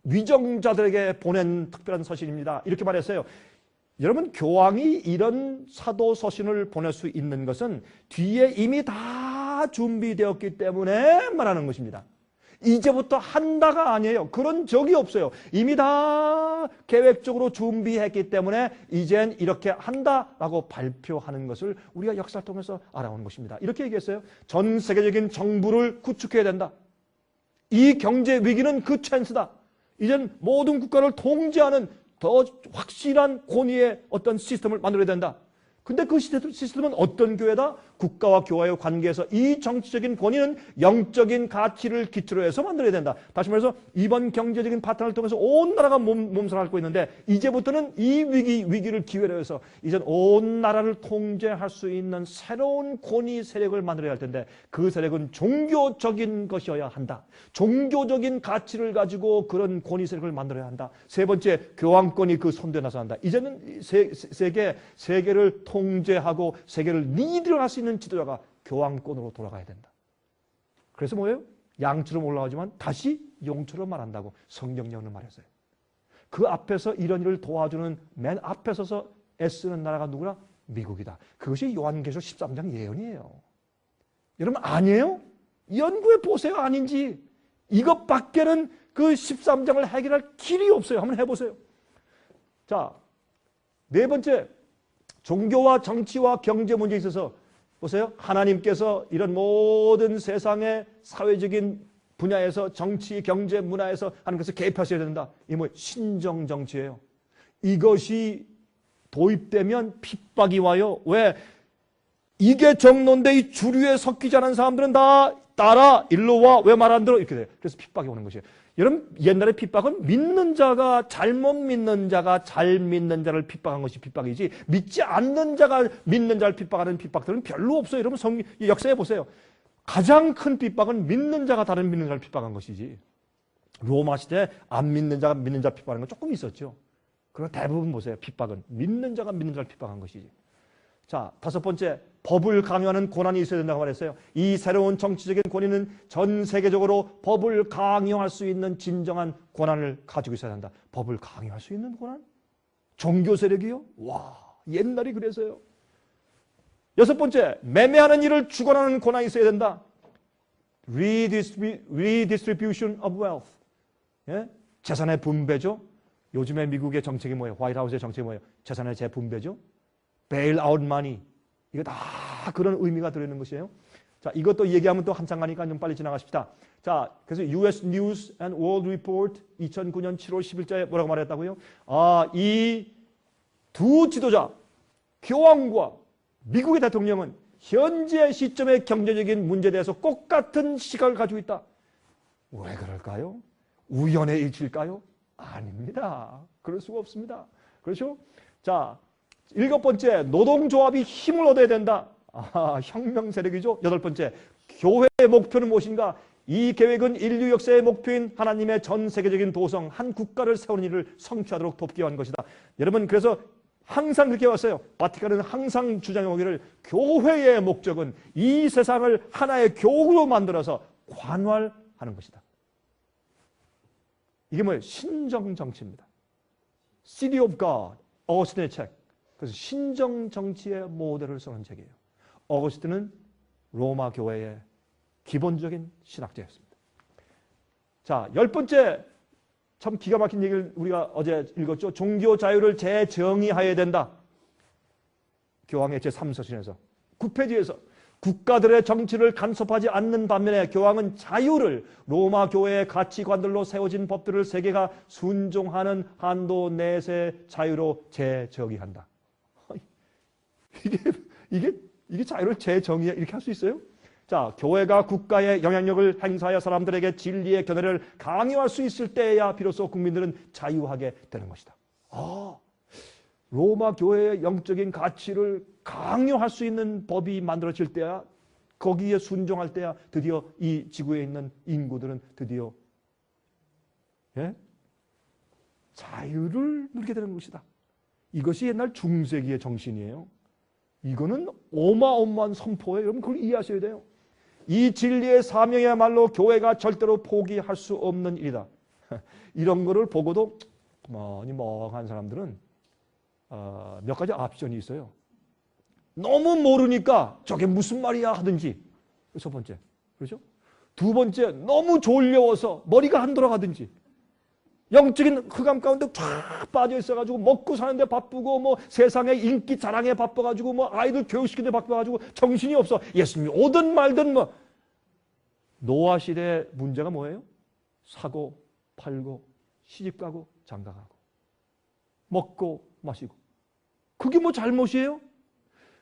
[SPEAKER 1] 위정자들에게 보낸 특별한 서신입니다. 이렇게 말했어요. 여러분, 교황이 이런 사도 서신을 보낼 수 있는 것은 뒤에 이미 다 준비되었기 때문에 말하는 것입니다. 이제부터 한다가 아니에요. 그런 적이 없어요. 이미 다 계획적으로 준비했기 때문에 이젠 이렇게 한다라고 발표하는 것을 우리가 역사를 통해서 알아오는 것입니다. 이렇게 얘기했어요. 전 세계적인 정부를 구축해야 된다. 이 경제 위기는 그 찬스다. 이젠 모든 국가를 통제하는 더 확실한 권위의 어떤 시스템을 만들어야 된다. 근데 그 시스템은 어떤 교회다? 국가와 교회의 관계에서 이 정치적인 권위는 영적인 가치를 기초로 해서 만들어야 된다. 다시 말해서 이번 경제적인 파탄을 통해서 온 나라가 몸살을 앓고 있는데 이제부터는 이 위기를 기회로 해서 이젠 온 나라를 통제할 수 있는 새로운 권위 세력을 만들어야 할 텐데 그 세력은 종교적인 것이어야 한다. 종교적인 가치를 가지고 그런 권위 세력을 만들어야 한다. 세 번째, 교황권이 그 선두에 나서야 한다. 이제는 세계를 통제하고 세계를 리드할 수 있는 지도자가 교황권으로 돌아가야 된다. 그래서 뭐예요? 양처럼 올라가지만 다시 용처럼 말한다고 성경령은 말했어요. 그 앞에서 이런 일을 도와주는 맨 앞에 서서 애쓰는 나라가 누구나? 미국이다. 그것이 요한계시록 13장 예언이에요. 여러분, 아니에요? 연구해 보세요. 아닌지. 이것밖에는 그 13장을 해결할 길이 없어요. 한번 해보세요. 자, 네 번째, 종교와 정치와 경제 문제에 있어서 보세요. 하나님께서 이런 모든 세상의 사회적인 분야에서 정치, 경제, 문화에서 하나님께서 개입하셔야 된다. 이게 뭐 신정 정치예요. 이것이 도입되면 핍박이 와요. 왜? 이게 정론데 이 주류에 섞이지 않은 사람들은 다 따라 일로 와, 왜 말 안 들어? 이렇게 돼요. 그래서 핍박이 오는 것이에요. 여러분, 옛날에 핍박은 믿는 자가 잘못 믿는 자가 잘 믿는 자를 핍박한 것이 핍박이지, 믿지 않는 자가 믿는 자를 핍박하는 핍박들은 별로 없어요. 여러분, 역사에 보세요. 가장 큰 핍박은 믿는 자가 다른 믿는 자를 핍박한 것이지, 로마 시대 안 믿는 자가 믿는 자를 핍박하는 건 조금 있었죠. 그러나 대부분 보세요. 핍박은 믿는 자가 믿는 자를 핍박한 것이지. 자, 다섯 번째, 법을 강요하는 권한이 있어야 된다고 말했어요. 이 새로운 정치적인 권위는 전 세계적으로 법을 강요할 수 있는 진정한 권한을 가지고 있어야 한다. 법을 강요할 수 있는 권한? 종교 세력이요? 와, 옛날이 그래서요. 여섯 번째, 매매하는 일을 주관하는 권한이 있어야 된다. Redistribution of wealth. 예? 재산의 분배죠. 요즘에 미국의 정책이 뭐예요? 화이트하우스의 정책이 뭐예요? 재산의 재분배죠. Bail-out money. 이거 다 그런 의미가 들어있는 것이에요. 자, 이것도 얘기하면 또 한참 가니까 좀 빨리 지나가십시다. 자, 그래서 US News and World Report 2009년 7월 10일자에 뭐라고 말했다고요? 이 두 지도자, 교황과 미국의 대통령은 현재 시점의 경제적인 문제에 대해서 똑같은 시각을 가지고 있다. 왜 그럴까요? 우연의 일치일까요? 아닙니다. 그럴 수가 없습니다. 그렇죠? 자, 일곱 번째, 노동조합이 힘을 얻어야 된다. 혁명 세력이죠. 여덟 번째, 교회의 목표는 무엇인가? 이 계획은 인류 역사의 목표인 하나님의 전 세계적인 도성, 한 국가를 세우는 일을 성취하도록 돕기 위한 것이다. 여러분, 그래서 항상 그렇게 왔어요. 바티칸은 항상 주장해 오기를, 교회의 목적은 이 세상을 하나의 교구로 만들어서 관할하는 것이다. 이게 뭐예요? 신정 정치입니다. City of God, 어거스틴의 책. 그래서 신정 정치의 모델을 써는 책이에요. 어거스틴은 로마 교회의 기본적인 신학자였습니다. 자, 열 번째, 참 기가 막힌 얘기를 우리가 어제 읽었죠. 종교 자유를 재정의해야 된다. 교황의 제3서신에서 9페이지에서 국가들의 정치를 간섭하지 않는 반면에 교황은 자유를 로마 교회의 가치관들로 세워진 법들을 세계가 순종하는 한도 내세 자유로 재정의한다. 이게 자유를 재정의 이렇게 할 수 있어요? 자, 교회가 국가의 영향력을 행사하여 사람들에게 진리의 견해를 강요할 수 있을 때야 비로소 국민들은 자유하게 되는 것이다. 로마 교회의 영적인 가치를 강요할 수 있는 법이 만들어질 때야, 거기에 순종할 때야 드디어 이 지구에 있는 인구들은 드디어 자유를 누리게 되는 것이다. 이것이 옛날 중세기의 정신이에요. 이거는 어마어마한 선포예요. 여러분 그걸 이해하셔야 돼요. 이 진리의 사명이야말로 교회가 절대로 포기할 수 없는 일이다. 이런 거를 보고도 가만히 멍한 사람들은 몇 가지 옵션이 있어요. 너무 모르니까 저게 무슨 말이야 하든지, 첫 번째. 그렇죠? 두 번째, 너무 졸려워서 머리가 안 돌아가든지, 영적인 흑암 가운데 쫙 빠져 있어가지고 먹고 사는데 바쁘고 뭐 세상의 인기 자랑에 바빠가지고 뭐 아이들 교육시키는데 바빠가지고 정신이 없어. 예수님이 오든 말든 뭐. 노아 시대의 문제가 뭐예요? 사고, 팔고, 시집가고, 장가가고, 먹고, 마시고. 그게 뭐 잘못이에요?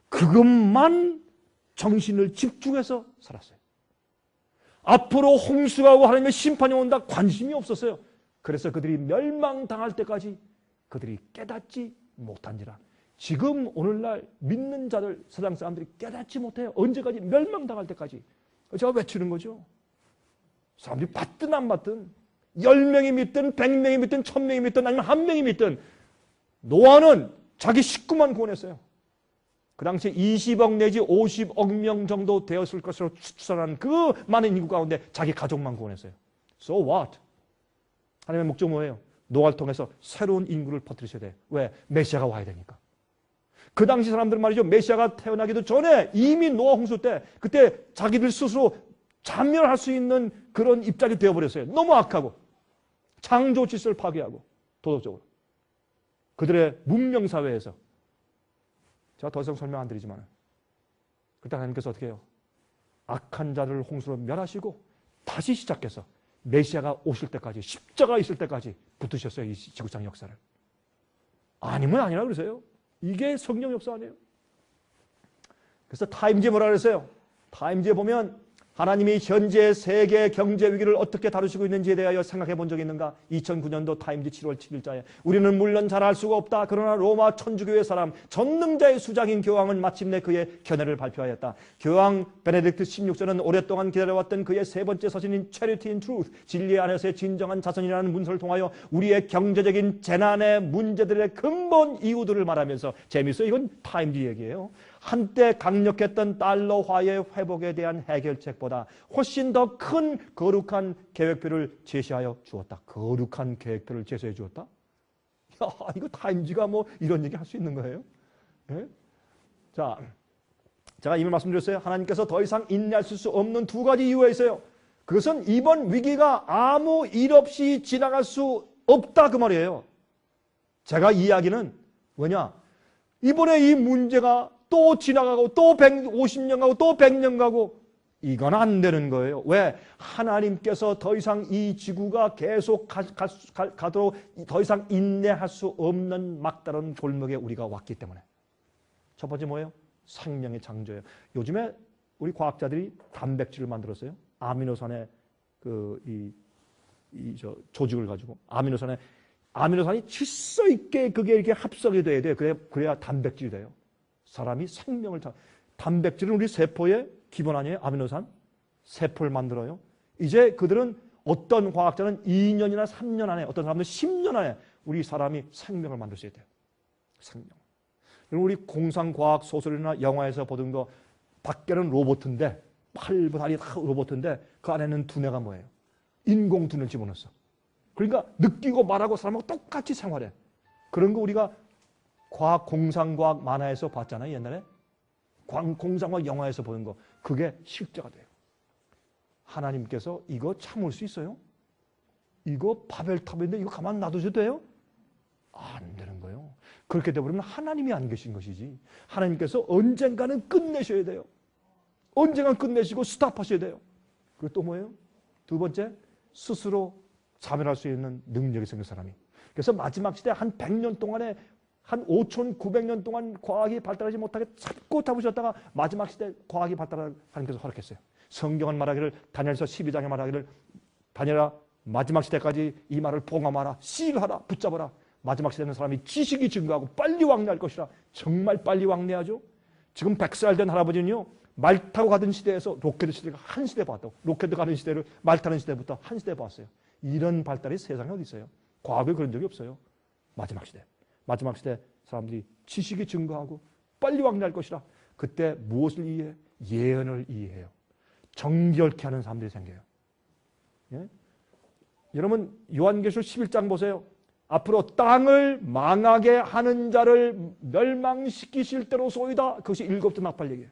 [SPEAKER 1] 그것만 정신을 집중해서 살았어요. 앞으로 홍수가 오고 하나님의 심판이 온다 관심이 없었어요. 그래서 그들이 멸망당할 때까지 그들이 깨닫지 못한지라. 지금 오늘날 믿는 자들, 세상 사람들이 깨닫지 못해요. 언제까지? 멸망당할 때까지. 제가 외치는 거죠. 사람들이 받든 안 받든, 10명이 믿든 100명이 믿든 1000명이 믿든 아니면 1명이 믿든, 노아는 자기 식구만 구원했어요. 그 당시에 20억 내지 50억 명 정도 되었을 것으로 추산한 그 많은 인구 가운데 자기 가족만 구원했어요. So what? 하나님의 목적 뭐예요? 노아를 통해서 새로운 인구를 퍼뜨리셔야 돼요. 왜? 메시아가 와야 되니까. 그 당시 사람들은 말이죠. 메시아가 태어나기도 전에 이미 노아 홍수 때 그때 자기들 스스로 자멸할 수 있는 그런 입장이 되어버렸어요. 너무 악하고 창조 질서를 파괴하고 도덕적으로. 그들의 문명사회에서 제가 더 이상 설명 안 드리지만 그때 하나님께서 어떻게 해요? 악한 자를 홍수로 멸하시고 다시 시작해서 메시아가 오실 때까지, 십자가 있을 때까지 붙으셨어요. 이 지구상 역사를. 아니면 아니라 그러세요. 이게 성령 역사 아니에요. 그래서 타임지에 뭐라 그랬어요? 타임지에 보면 하나님이 현재 세계 경제 위기를 어떻게 다루시고 있는지에 대하여 생각해 본 적이 있는가? 2009년도 타임지 7월 7일자에 우리는 물론 잘 알 수가 없다. 그러나 로마 천주교의 사람 전능자의 수장인 교황은 마침내 그의 견해를 발표하였다. 교황 베네딕트 16세는 오랫동안 기다려왔던 그의 세 번째 서신인 Charity in Truth, 진리 안에서의 진정한 자선이라는 문서를 통하여 우리의 경제적인 재난의 문제들의 근본 이유들을 말하면서, 재미있어요. 이건 타임지 얘기예요. 한때 강력했던 달러화의 회복에 대한 해결책보다 훨씬 더 큰 거룩한 계획표를 제시하여 주었다. 거룩한 계획표를 제시해 주었다? 야, 이거 타임지가 뭐 이런 얘기 할 수 있는 거예요? 네? 자, 제가 이미 말씀드렸어요. 하나님께서 더 이상 인내하실 수 없는 두 가지 이유가 있어요. 그것은 이번 위기가 아무 일 없이 지나갈 수 없다 그 말이에요. 제가 이야기는 뭐냐? 이번에 이 문제가 또 지나가고 또 150년 가고 또 100년 가고 이건 안 되는 거예요. 왜? 하나님께서 더 이상 이 지구가 계속 가도록 더 이상 인내할 수 없는 막다른 골목에 우리가 왔기 때문에. 첫 번째 뭐예요? 생명의 창조예요. 요즘에 우리 과학자들이 단백질을 만들었어요. 아미노산의 조직을 가지고 아미노산이 질서 있게 그게 이렇게 합성이 돼야 돼요. 그래야 단백질이 돼요. 사람이 생명을 단백질은 우리 세포의 기본 아니에요? 아미노산? 세포를 만들어요. 이제 그들은 어떤 과학자는 2년이나 3년 안에, 어떤 사람들은 10년 안에 우리 사람이 생명을 만들 수 있대요. 생명. 우리 공상과학 소설이나 영화에서 보던 거 밖에는 로봇인데 팔부 다리 다 로봇인데 그 안에는 두뇌가 뭐예요? 인공 두뇌를 집어넣었어. 그러니까 느끼고 말하고 사람하고 똑같이 생활해. 그런 거 우리가 공상과학 만화에서 봤잖아요. 옛날에 공상과학 영화에서 보는 거, 그게 실제가 돼요. 하나님께서 이거 참을 수 있어요? 이거 바벨탑인데 이거 가만 놔두셔도 돼요? 안 되는 거예요. 그렇게 되버리면 하나님이 안 계신 것이지. 하나님께서 언젠가는 끝내셔야 돼요. 언젠가는 끝내시고 스탑하셔야 돼요. 그리고 또 뭐예요? 두 번째, 스스로 자멸할 수 있는 능력이 생긴 사람이. 그래서 마지막 시대 한 100년 동안에 한 5,900년 동안 과학이 발달하지 못하게 잡으셨다가 마지막 시대 과학이 발달하는 하나님께서 허락했어요. 성경은 말하기를, 다니엘서 12장에 말하기를, 다니엘아 마지막 시대까지 이 말을 봉함하라, 시일하라, 붙잡아라. 마지막 시대는 사람이 지식이 증가하고 빨리 왕래할 것이라. 정말 빨리 왕래하죠. 지금 100살 된 할아버지는요, 말 타고 가던 시대에서 로켓 시대가 한 시대 봤다고. 로켓 가는 시대를 말 타는 시대부터 한 시대 봤어요. 이런 발달이 세상에 어디 있어요? 과거에 그런 적이 없어요. 마지막 시대. 마지막 시대 사람들이 지식이 증가하고 빨리 왕래할 것이라. 그때 무엇을 이해해? 예언을 이해해요. 정결케 하는 사람들이 생겨요. 예? 여러분 요한계시록 11장 보세요. 앞으로 땅을 망하게 하는 자를 멸망시키실 때로 소이다. 그것이 일곱째 나팔 얘기예요.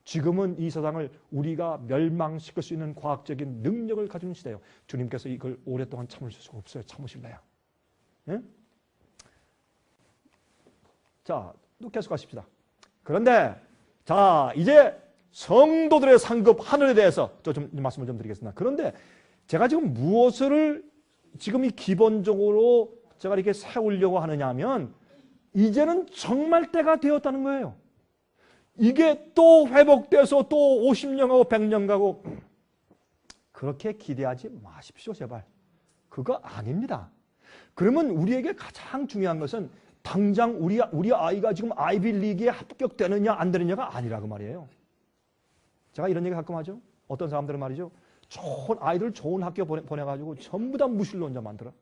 [SPEAKER 1] 지금은 이 세상을 우리가 멸망시킬 수 있는 과학적인 능력을 가진 시대예요. 주님께서 이걸 오랫동안 참을 수가 없어요. 참으실래요? 예? 자, 또 계속 가십시다. 그런데 자, 이제 성도들의 상급 하늘에 대해서 좀 말씀을 좀 드리겠습니다. 그런데 제가 지금 무엇을 지금 이 기본적으로 제가 이렇게 세우려고 하느냐 하면, 이제는 정말 때가 되었다는 거예요. 이게 또 회복돼서 또 50년 가고 100년 가고 그렇게 기대하지 마십시오. 제발. 그거 아닙니다. 그러면 우리에게 가장 중요한 것은 당장 우리 아이가 지금 아이비리그에 합격되느냐 안 되느냐가 아니라고 말이에요. 제가 이런 얘기 가끔 하죠. 어떤 사람들은 말이죠. 아이들 좋은 학교 보내가지고 전부 다 무신론자 만들어.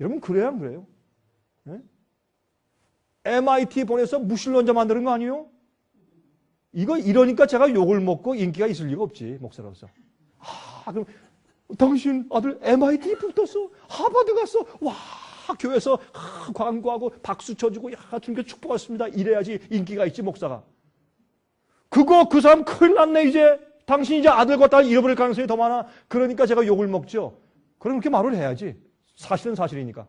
[SPEAKER 1] 여러분 그래야 안 그래요? 네? MIT 보내서 무신론자 만드는 거 아니에요? 이거 이러니까 제가 욕을 먹고 인기가 있을 리가 없지, 목사로서. 그럼 당신 아들 MIT 붙었어? 하버드 갔어? 와, 교회에서 광고하고 박수 쳐주고, 야, 주님께 축복하셨습니다. 이래야지 인기가 있지, 목사가. 그 사람 큰일 났네, 이제. 당신 이제 아들 갖다가 잃어버릴 가능성이 더 많아. 그러니까 제가 욕을 먹죠. 그럼 그렇게 말을 해야지. 사실은 사실이니까.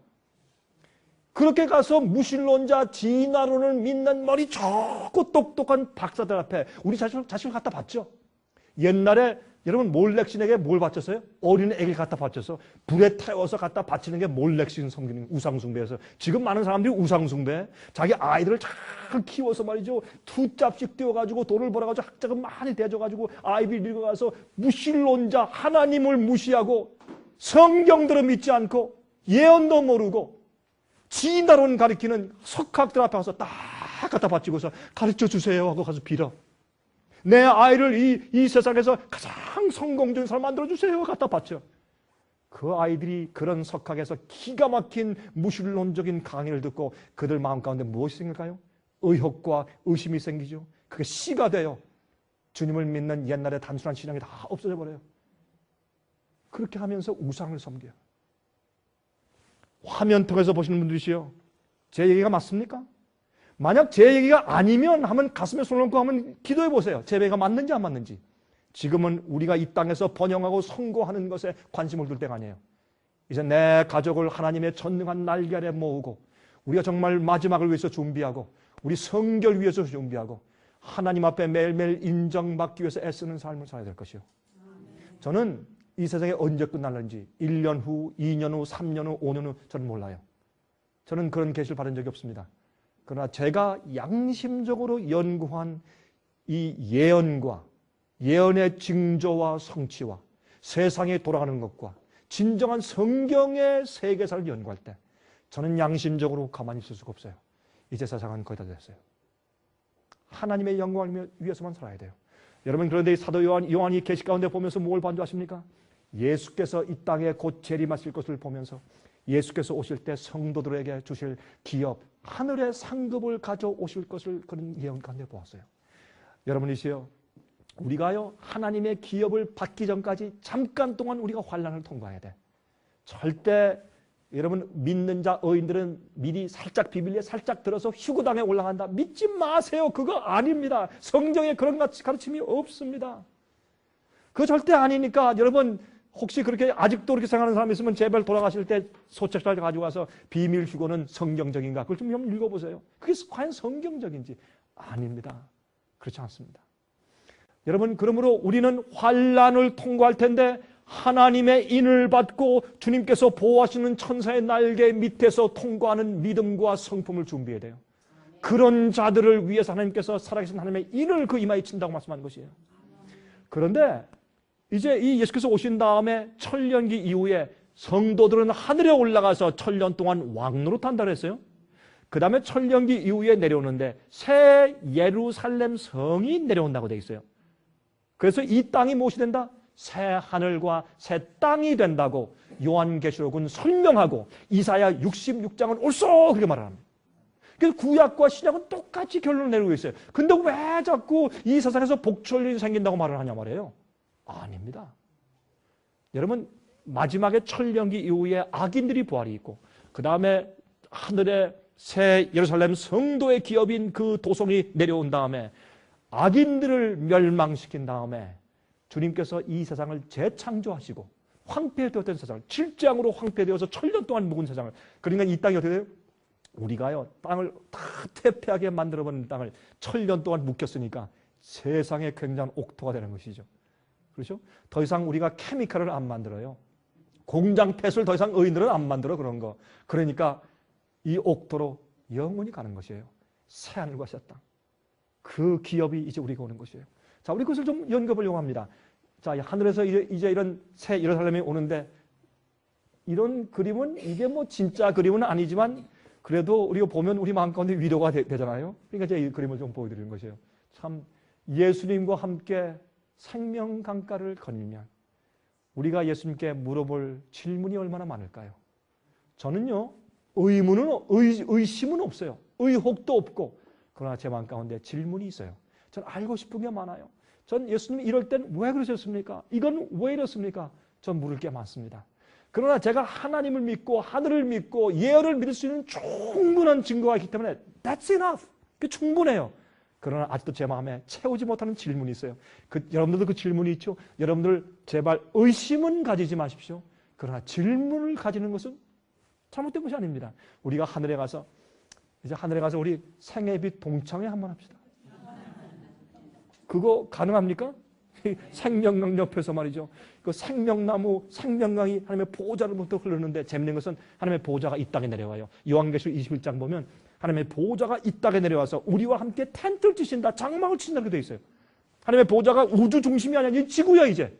[SPEAKER 1] 그렇게 가서 무신론자 진화론을 믿는 머리 좋고 똑똑한 박사들 앞에 우리 자식을 갖다 봤죠. 옛날에 여러분 몰렉신에게 뭘 바쳤어요? 어린 애기를 갖다 바쳐서 불에 태워서 갖다 바치는 게 몰렉신 섬기는 우상숭배여서 지금 많은 사람들이 우상숭배 자기 아이들을 잘 키워서 말이죠. 두 짭씩 띄워가지고 돈을 벌어가지고 학자금 많이 대줘가지고 아이비를 읽어가서 무신론자 하나님을 무시하고 성경들을 믿지 않고 예언도 모르고 진화론 가리키는 석학들 앞에 가서 딱 갖다 바치고서 가르쳐 주세요 하고 가서 빌어. 내 아이를 이 세상에서 가장 성공적인 사람 만들어주세요. 갖다 바쳐. 그 아이들이 그런 석학에서 기가 막힌 무신론적인 강의를 듣고 그들 마음 가운데 무엇이 생길까요? 의혹과 의심이 생기죠. 그게 씨가 돼요. 주님을 믿는 옛날의 단순한 신앙이 다 없어져 버려요. 그렇게 하면서 우상을 섬겨요. 화면 통해서 보시는 분들이시요. 제 얘기가 맞습니까? 만약 제 얘기가 아니면 하면 가슴에 손을 얹고 한번 기도해 보세요. 제 얘기가 맞는지 안 맞는지. 지금은 우리가 이 땅에서 번영하고 성공하는 것에 관심을 둘 때가 아니에요. 이제 내 가족을 하나님의 전능한 날개 아래 모으고 우리가 정말 마지막을 위해서 준비하고 우리 성결 위해서 준비하고 하나님 앞에 매일매일 인정받기 위해서 애쓰는 삶을 살아야 될 것이요. 저는 이 세상에 언제 끝날는지 1년 후, 2년 후, 3년 후, 5년 후 저는 몰라요. 저는 그런 계시를 받은 적이 없습니다. 그러나 제가 양심적으로 연구한 이 예언과 예언의 징조와 성취와 세상에 돌아가는 것과 진정한 성경의 세계사를 연구할 때 저는 양심적으로 가만히 있을 수가 없어요. 이제 세상은 거의 다 됐어요. 하나님의 영광을 위해서만 살아야 돼요. 여러분 그런데 이 사도 요한이 계시 가운데 보면서 뭘 반주하십니까? 예수께서 이 땅에 곧 재림하실 것을 보면서 예수께서 오실 때 성도들에게 주실 기업, 하늘의 상급을 가져오실 것을 그런 예언 가운데 보았어요. 여러분이시여, 우리가요 하나님의 기업을 받기 전까지 잠깐 동안 우리가 환난을 통과해야 돼. 절대 여러분 믿는 자 의인들은 미리 살짝 비밀리에 살짝 들어서 휴거당에 올라간다. 믿지 마세요. 그거 아닙니다. 성경에 그런 가르침이 없습니다. 그거 절대 아니니까 여러분 혹시 그렇게 아직도 그렇게 생각하는 사람이 있으면 제발 돌아가실 때 소책자를 가지고 와서 비밀 휴거는 성경적인가? 그걸 좀 읽어보세요. 그게 과연 성경적인지 아닙니다. 그렇지 않습니다. 여러분 그러므로 우리는 환난을 통과할 텐데 하나님의 인을 받고 주님께서 보호하시는 천사의 날개 밑에서 통과하는 믿음과 성품을 준비해야 돼요. 그런 자들을 위해서 하나님께서 살아계신 하나님의 인을 그 이마에 친다고 말씀하는 것이에요. 그런데 이제 이 예수께서 오신 다음에 천년기 이후에 성도들은 하늘에 올라가서 천년 동안 왕노릇한다 그랬어요. 그 다음에 천년기 이후에 내려오는데 새 예루살렘 성이 내려온다고 되어 있어요. 그래서 이 땅이 무엇이 된다? 새 하늘과 새 땅이 된다고 요한계시록은 설명하고 이사야 66장은 옳소 그렇게 말합니다. 그래서 구약과 신약은 똑같이 결론을 내리고 있어요. 근데 왜 자꾸 이 세상에서 복천년이 생긴다고 말을 하냐 말이에요. 아닙니다. 여러분 마지막에 천년기 이후에 악인들이 부활이 있고 그 다음에 하늘에 새 예루살렘 성도의 기업인 그 도성이 내려온 다음에 악인들을 멸망시킨 다음에 주님께서 이 세상을 재창조하시고 황폐되었던 세상을 질장으로 황폐되어서 천년 동안 묵은 세상을 그러니까 이 땅이 어떻게 돼요? 우리가요 땅을 다 태폐하게 만들어버린 땅을 천년 동안 묵혔으니까 세상에 굉장한 옥토가 되는 것이죠. 그렇죠? 더 이상 우리가 케미칼을 안 만들어요. 공장 폐수를 더 이상 의인들은 안 만들어 그런 거. 그러니까 이 옥토로 영원히 가는 것이에요. 새 하늘과 새 땅. 그 기업이 이제 우리가 오는 것이에요. 자, 우리 그것을 좀 연결하려고 합니다. 자, 하늘에서 이제 이런 새 예루살렘이 오는데 이런 그림은 이게 뭐 진짜 그림은 아니지만 그래도 우리가 보면 우리 마음 가운데 위로가 되잖아요. 그러니까 제가 이 그림을 좀 보여드리는 것이에요. 참 예수님과 함께 생명 강가를 거닐면 우리가 예수님께 물어볼 질문이 얼마나 많을까요? 저는요 의심은 없어요. 의혹도 없고 그러나 제 마음 가운데 질문이 있어요. 전 알고 싶은 게 많아요. 전 예수님이 이럴 땐 왜 그러셨습니까? 이건 왜 이렇습니까? 전 물을 게 많습니다. 그러나 제가 하나님을 믿고 하늘을 믿고 예언을 믿을 수 있는 충분한 증거가 있기 때문에 That's enough. 그게 충분해요. 그러나 아직도 제 마음에 채우지 못하는 질문이 있어요. 여러분들도 그 질문이 있죠? 여러분들 제발 의심은 가지지 마십시오. 그러나 질문을 가지는 것은 잘못된 것이 아닙니다. 우리가 하늘에 가서 이제 하늘에 가서 우리 생애빛 동창회 한번 합시다. 그거 가능합니까? 생명강 옆에서 말이죠. 그 생명나무, 생명강이 하나님의 보호자로부터 흐르는데 재밌는 것은 하나님의 보호자가 이 땅에 내려와요. 요한계시록 21장 보면 하나님의 보호자가 이 땅에 내려와서 우리와 함께 텐트를 치신다, 장막을 치신다 이렇게 되어 있어요. 하나님의 보호자가 우주 중심이 아니라 이 지구야 이제.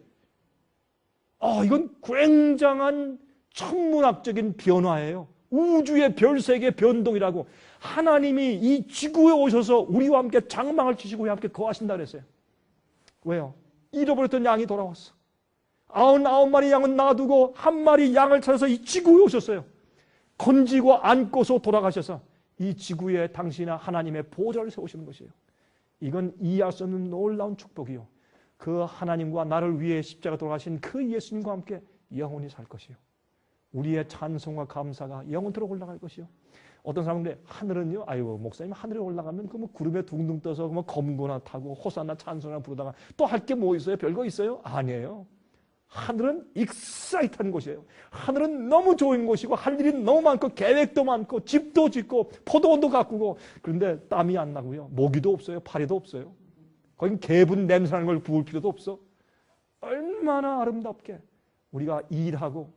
[SPEAKER 1] 이건 굉장한 천문학적인 변화예요. 우주의 별세계 변동이라고. 하나님이 이 지구에 오셔서 우리와 함께 장막을 치시고 우리와 함께 거하신다 그랬어요. 왜요? 잃어버렸던 양이 돌아왔어. 99마리 양은 놔두고 한 마리 양을 찾아서 이 지구에 오셨어요. 건지고 안고서 돌아가셔서 이 지구에 당신이나 하나님의 보호자를 세우시는 것이에요. 이건 이해할 수 없는 놀라운 축복이요. 그 하나님과 나를 위해 십자가 돌아가신 그 예수님과 함께 영원히 살 것이요. 우리의 찬송과 감사가 영원토록 올라갈 것이요. 어떤 사람은 그래, 하늘은요, 아이고, 목사님 하늘에 올라가면 그 뭐 구름에 둥둥 떠서 뭐 검거나 타고 호산나 찬송이나 부르다가 또 할 게 뭐 있어요? 별거 있어요? 아니에요. 하늘은 익사이트한 곳이에요. 하늘은 너무 좋은 곳이고 할 일이 너무 많고 계획도 많고 집도 짓고 포도원도 가꾸고 그런데 땀이 안 나고요. 모기도 없어요. 파리도 없어요. 거긴 개분 냄새나는 걸 부을 필요도 없어. 얼마나 아름답게 우리가 일하고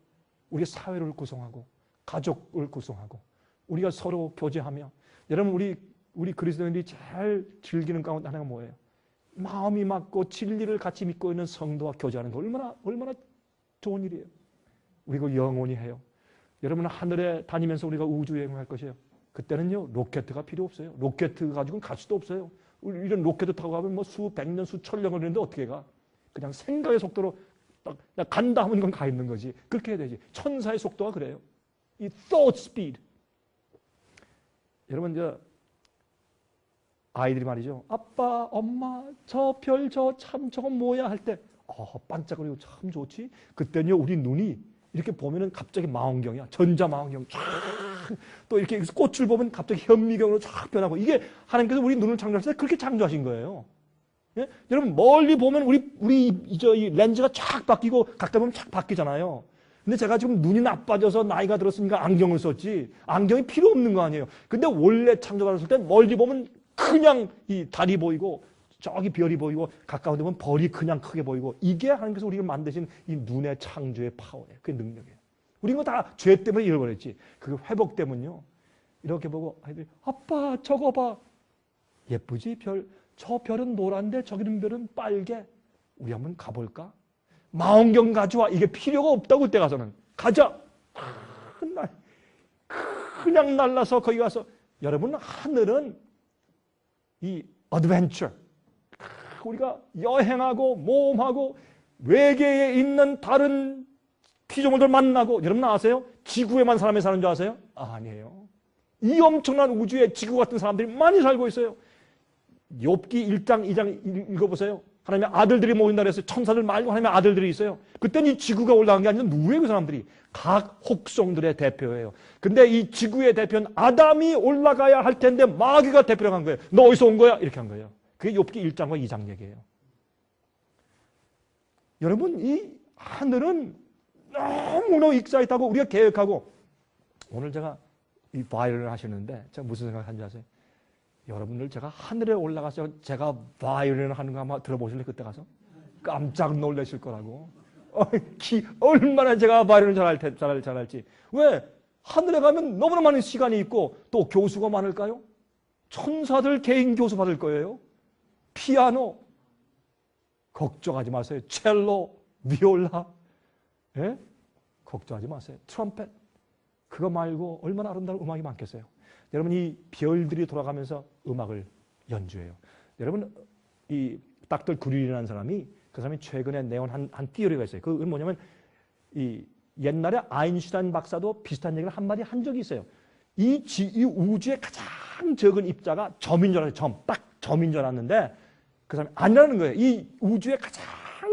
[SPEAKER 1] 우리 사회를 구성하고 가족을 구성하고 우리가 서로 교제하며 여러분 우리 그리스도인들이 잘 즐기는 가운데 하나가 뭐예요? 마음이 맞고 진리를 같이 믿고 있는 성도와 교제하는 거 얼마나 좋은 일이에요. 우리가 영원히 해요. 여러분은 하늘에 다니면서 우리가 우주 여행을 할 것이에요. 그때는요 로켓가 필요 없어요. 로켓 가지고는 갈 수도 없어요. 이런 로켓 타고 가면 뭐 수백 년, 수천 년 걸리는데 어떻게 가? 그냥 생각의 속도로 딱 간다 하면 이건 가 있는 거지. 그렇게 해야 되지. 천사의 속도가 그래요. 이 thought speed. 여러분 아이들이 말이죠. 아빠, 엄마, 저 별, 저건 뭐야 할 때 반짝거리고 참 좋지. 그때는요 우리 눈이 이렇게 보면은 갑자기 망원경이야. 전자망원경 쫙. 또 이렇게 꽃을 보면 갑자기 현미경으로 쫙 변하고. 이게 하나님께서 우리 눈을 창조하실 때 그렇게 창조하신 거예요. 예? 여러분 멀리 보면 이 렌즈가 쫙 바뀌고 가까이 보면 쫙 바뀌잖아요. 근데 제가 지금 눈이 나빠져서 나이가 들었으니까 안경을 썼지 안경이 필요 없는 거 아니에요. 근데 원래 창조받았을 때 멀리 보면 그냥 이 달이 보이고 저기 별이 보이고 가까운 데 보면 벌이 그냥 크게 보이고 이게 하나님께서 우리를 만드신 이 눈의 창조의 파워예요. 그게 능력이에요. 우리 이거 다 죄 때문에 잃어버렸지. 그게 회복되면요. 이렇게 보고 아이들이 아빠 저거 봐. 예쁘지 별. 저 별은 노란데 저기는 별은 빨개. 우리 한번 가볼까? 망원경 가져와. 이게 필요가 없다고 그때 가서는. 가자. 그냥 날라서 거기 가서 여러분 하늘은 이 어드벤처. 우리가 여행하고 모험하고 외계에 있는 다른 피조물들 만나고 여러분 아세요? 지구에만 사람이 사는 줄 아세요? 아니에요. 이 엄청난 우주에 지구 같은 사람들이 많이 살고 있어요. 욥기 1장 2장 읽어보세요. 하나님의 아들들이 모인다 그래서 천사들 말고 하나님의 아들들이 있어요. 그때는 이 지구가 올라간 게 아니라 누구예요? 그 사람들이 각 혹성들의 대표예요. 근데 이 지구의 대표는 아담이 올라가야 할 텐데 마귀가 대표로 간 거예요. 너 어디서 온 거야? 이렇게 한 거예요. 그게 욥기 1장과 2장 얘기예요. 여러분 이 하늘은 너무너무 익사이트하고 우리가 계획하고 오늘 제가 이 바이올린을 하시는데 제가 무슨 생각하는지 아세요? 여러분들 제가 하늘에 올라가서 제가 바이올린을 하는 거 한번 들어보실래요? 그때 가서? 깜짝 놀라실 거라고. 얼마나 제가 바이올린을 잘할지. 왜? 하늘에 가면 너무나 많은 시간이 있고 또 교수가 많을까요? 천사들 개인 교수 받을 거예요. 피아노. 걱정하지 마세요. 첼로, 비올라. 예? 걱정하지 마세요. 트럼펫. 그거 말고 얼마나 아름다운 음악이 많겠어요. 여러분 이 별들이 돌아가면서 음악을 연주해요. 여러분 이 닥터 그릴이라는 사람이 그 사람이 최근에 내온 한 띠어리가 있어요. 그건 뭐냐면 이 옛날에 아인슈타인 박사도 비슷한 얘기를 한마디 한 적이 있어요. 이 우주의 가장 적은 입자가 점인 줄 알았어요. 딱 점인 줄 알았는데 그 사람이 아니라는 거예요. 이 우주의 가장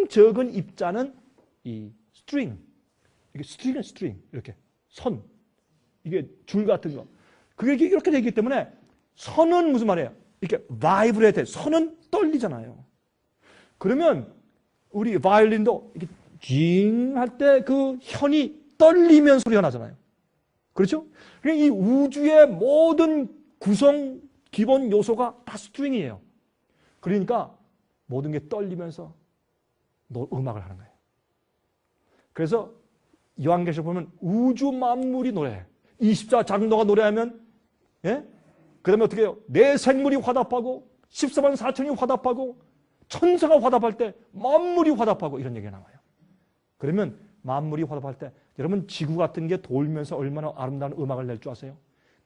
[SPEAKER 1] 적은 입자는 이 스트링. 이게 스트링 이렇게 선. 이게 줄 같은 거. 그게 이렇게 되기 때문에 선은 무슨 말이에요? 이렇게 바이브레이트, 선은 떨리잖아요. 그러면 우리 바이올린도 이렇게 징 할 때 그 현이 떨리면 소리가 나잖아요. 그렇죠? 그러니까 이 우주의 모든 구성 기본 요소가 다 스트링이에요. 그러니까 모든 게 떨리면서 음악을 하는 거예요. 그래서 요한계시록 보면 우주 만물이 노래해. 24장로가 노래하면, 예? 그 다음에 어떻게 해요? 내 생물이 화답하고 14만 4천이 화답하고 천사가 화답할 때 만물이 화답하고 이런 얘기가 나와요. 그러면 만물이 화답할 때 여러분 지구 같은 게 돌면서 얼마나 아름다운 음악을 낼 줄 아세요?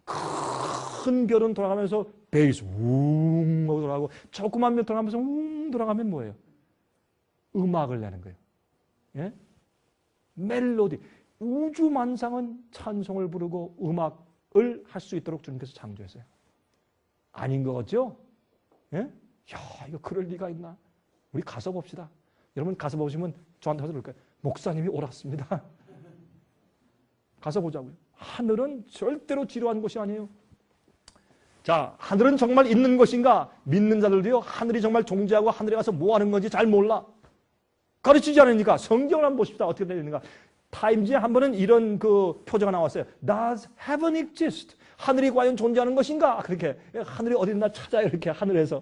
[SPEAKER 1] 큰 별은 돌아가면서 베이스 웅 돌아가고 조그만 별 돌아가면서 웅 돌아가면 뭐예요? 음악을 내는 거예요. 예? 멜로디. 우주 만상은 찬송을 부르고 음악을 할 수 있도록 주님께서 창조했어요. 아닌 거 같죠? 예? 야, 이거 그럴 리가 있나? 우리 가서 봅시다. 여러분 가서 보시면 저한테 하서 그럴 거예요. 목사님이 옳았습니다. 가서 보자고요. 하늘은 절대로 지루한 곳이 아니에요. 자, 하늘은 정말 있는 것인가? 믿는 자들도요, 하늘이 정말 존재하고 하늘에 가서 뭐 하는 건지 잘 몰라. 가르치지 않으니까 성경을 한번 보십시다. 어떻게 되는가? 타임즈에 한 번은 이런 그 표제가 나왔어요. Does heaven exist? 하늘이 과연 존재하는 것인가? 그렇게 하늘이 어디 있나 찾아요. 이렇게 하늘에서.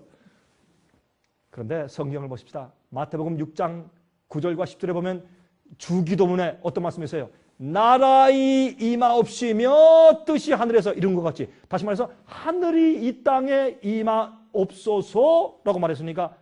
[SPEAKER 1] 그런데 성경을 보십시다. 마태복음 6장 9절과 10절에 보면 주기도문에 어떤 말씀이 있어요? 나라의 임하옵시며 뜻이 하늘에서 이룬 것 같이. 다시 말해서 하늘이 이 땅에 임하옵소서라고 말했으니까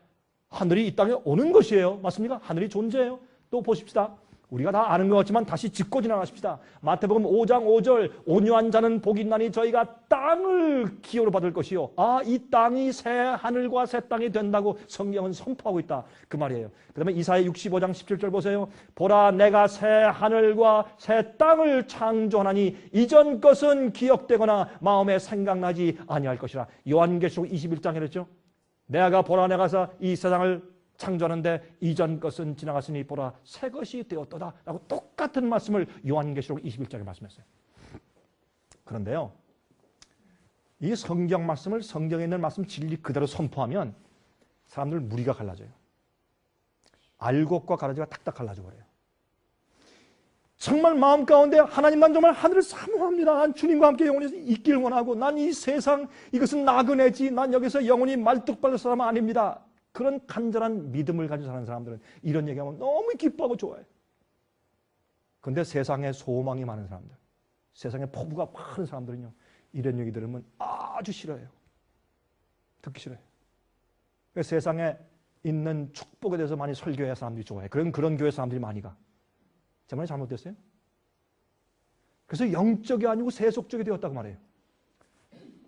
[SPEAKER 1] 하늘이 이 땅에 오는 것이에요. 맞습니까? 하늘이 존재해요. 또 보십시다. 우리가 다 아는 것 같지만 다시 짚고 지나가십시다. 마태복음 5장 5절 온유한 자는 복이 있나니 저희가 땅을 기업으로 받을 것이요. 아, 이 땅이 새 하늘과 새 땅이 된다고 성경은 선포하고 있다. 그 말이에요. 그 다음에 이사야 65장 17절 보세요. 보라 내가 새 하늘과 새 땅을 창조하나니 이전 것은 기억되거나 마음에 생각나지 아니할 것이라. 요한계시록 21장에 그랬죠. 내가 보라 내가서 이 세상을 창조하는데 이전 것은 지나갔으니 보라 새 것이 되었도다 라고 똑같은 말씀을 요한계시록 21장에 말씀했어요. 그런데요, 이 성경 말씀을 성경에 있는 말씀 진리 그대로 선포하면 사람들 무리가 갈라져요. 알곡과 가라지가 탁탁 갈라져 버려요. 정말 마음 가운데 하나님 난 정말 하늘을 사모합니다. 난 주님과 함께 영원히 있길 원하고 난 이 세상 이것은 나그네지 난 여기서 영원히 말뚝박을 사람은 아닙니다. 그런 간절한 믿음을 가지고 사는 사람들은 이런 얘기하면 너무 기뻐하고 좋아해요. 그런데 세상에 소망이 많은 사람들, 세상에 포부가 많은 사람들은요, 이런 얘기 들으면 아주 싫어해요. 듣기 싫어요. 세상에 있는 축복에 대해서 많이 설교해야 사람들이 좋아해요. 그런 교회 사람들이 많이 가. 제 말이 잘못됐어요? 그래서 영적이 아니고 세속적이 되었다고 말해요.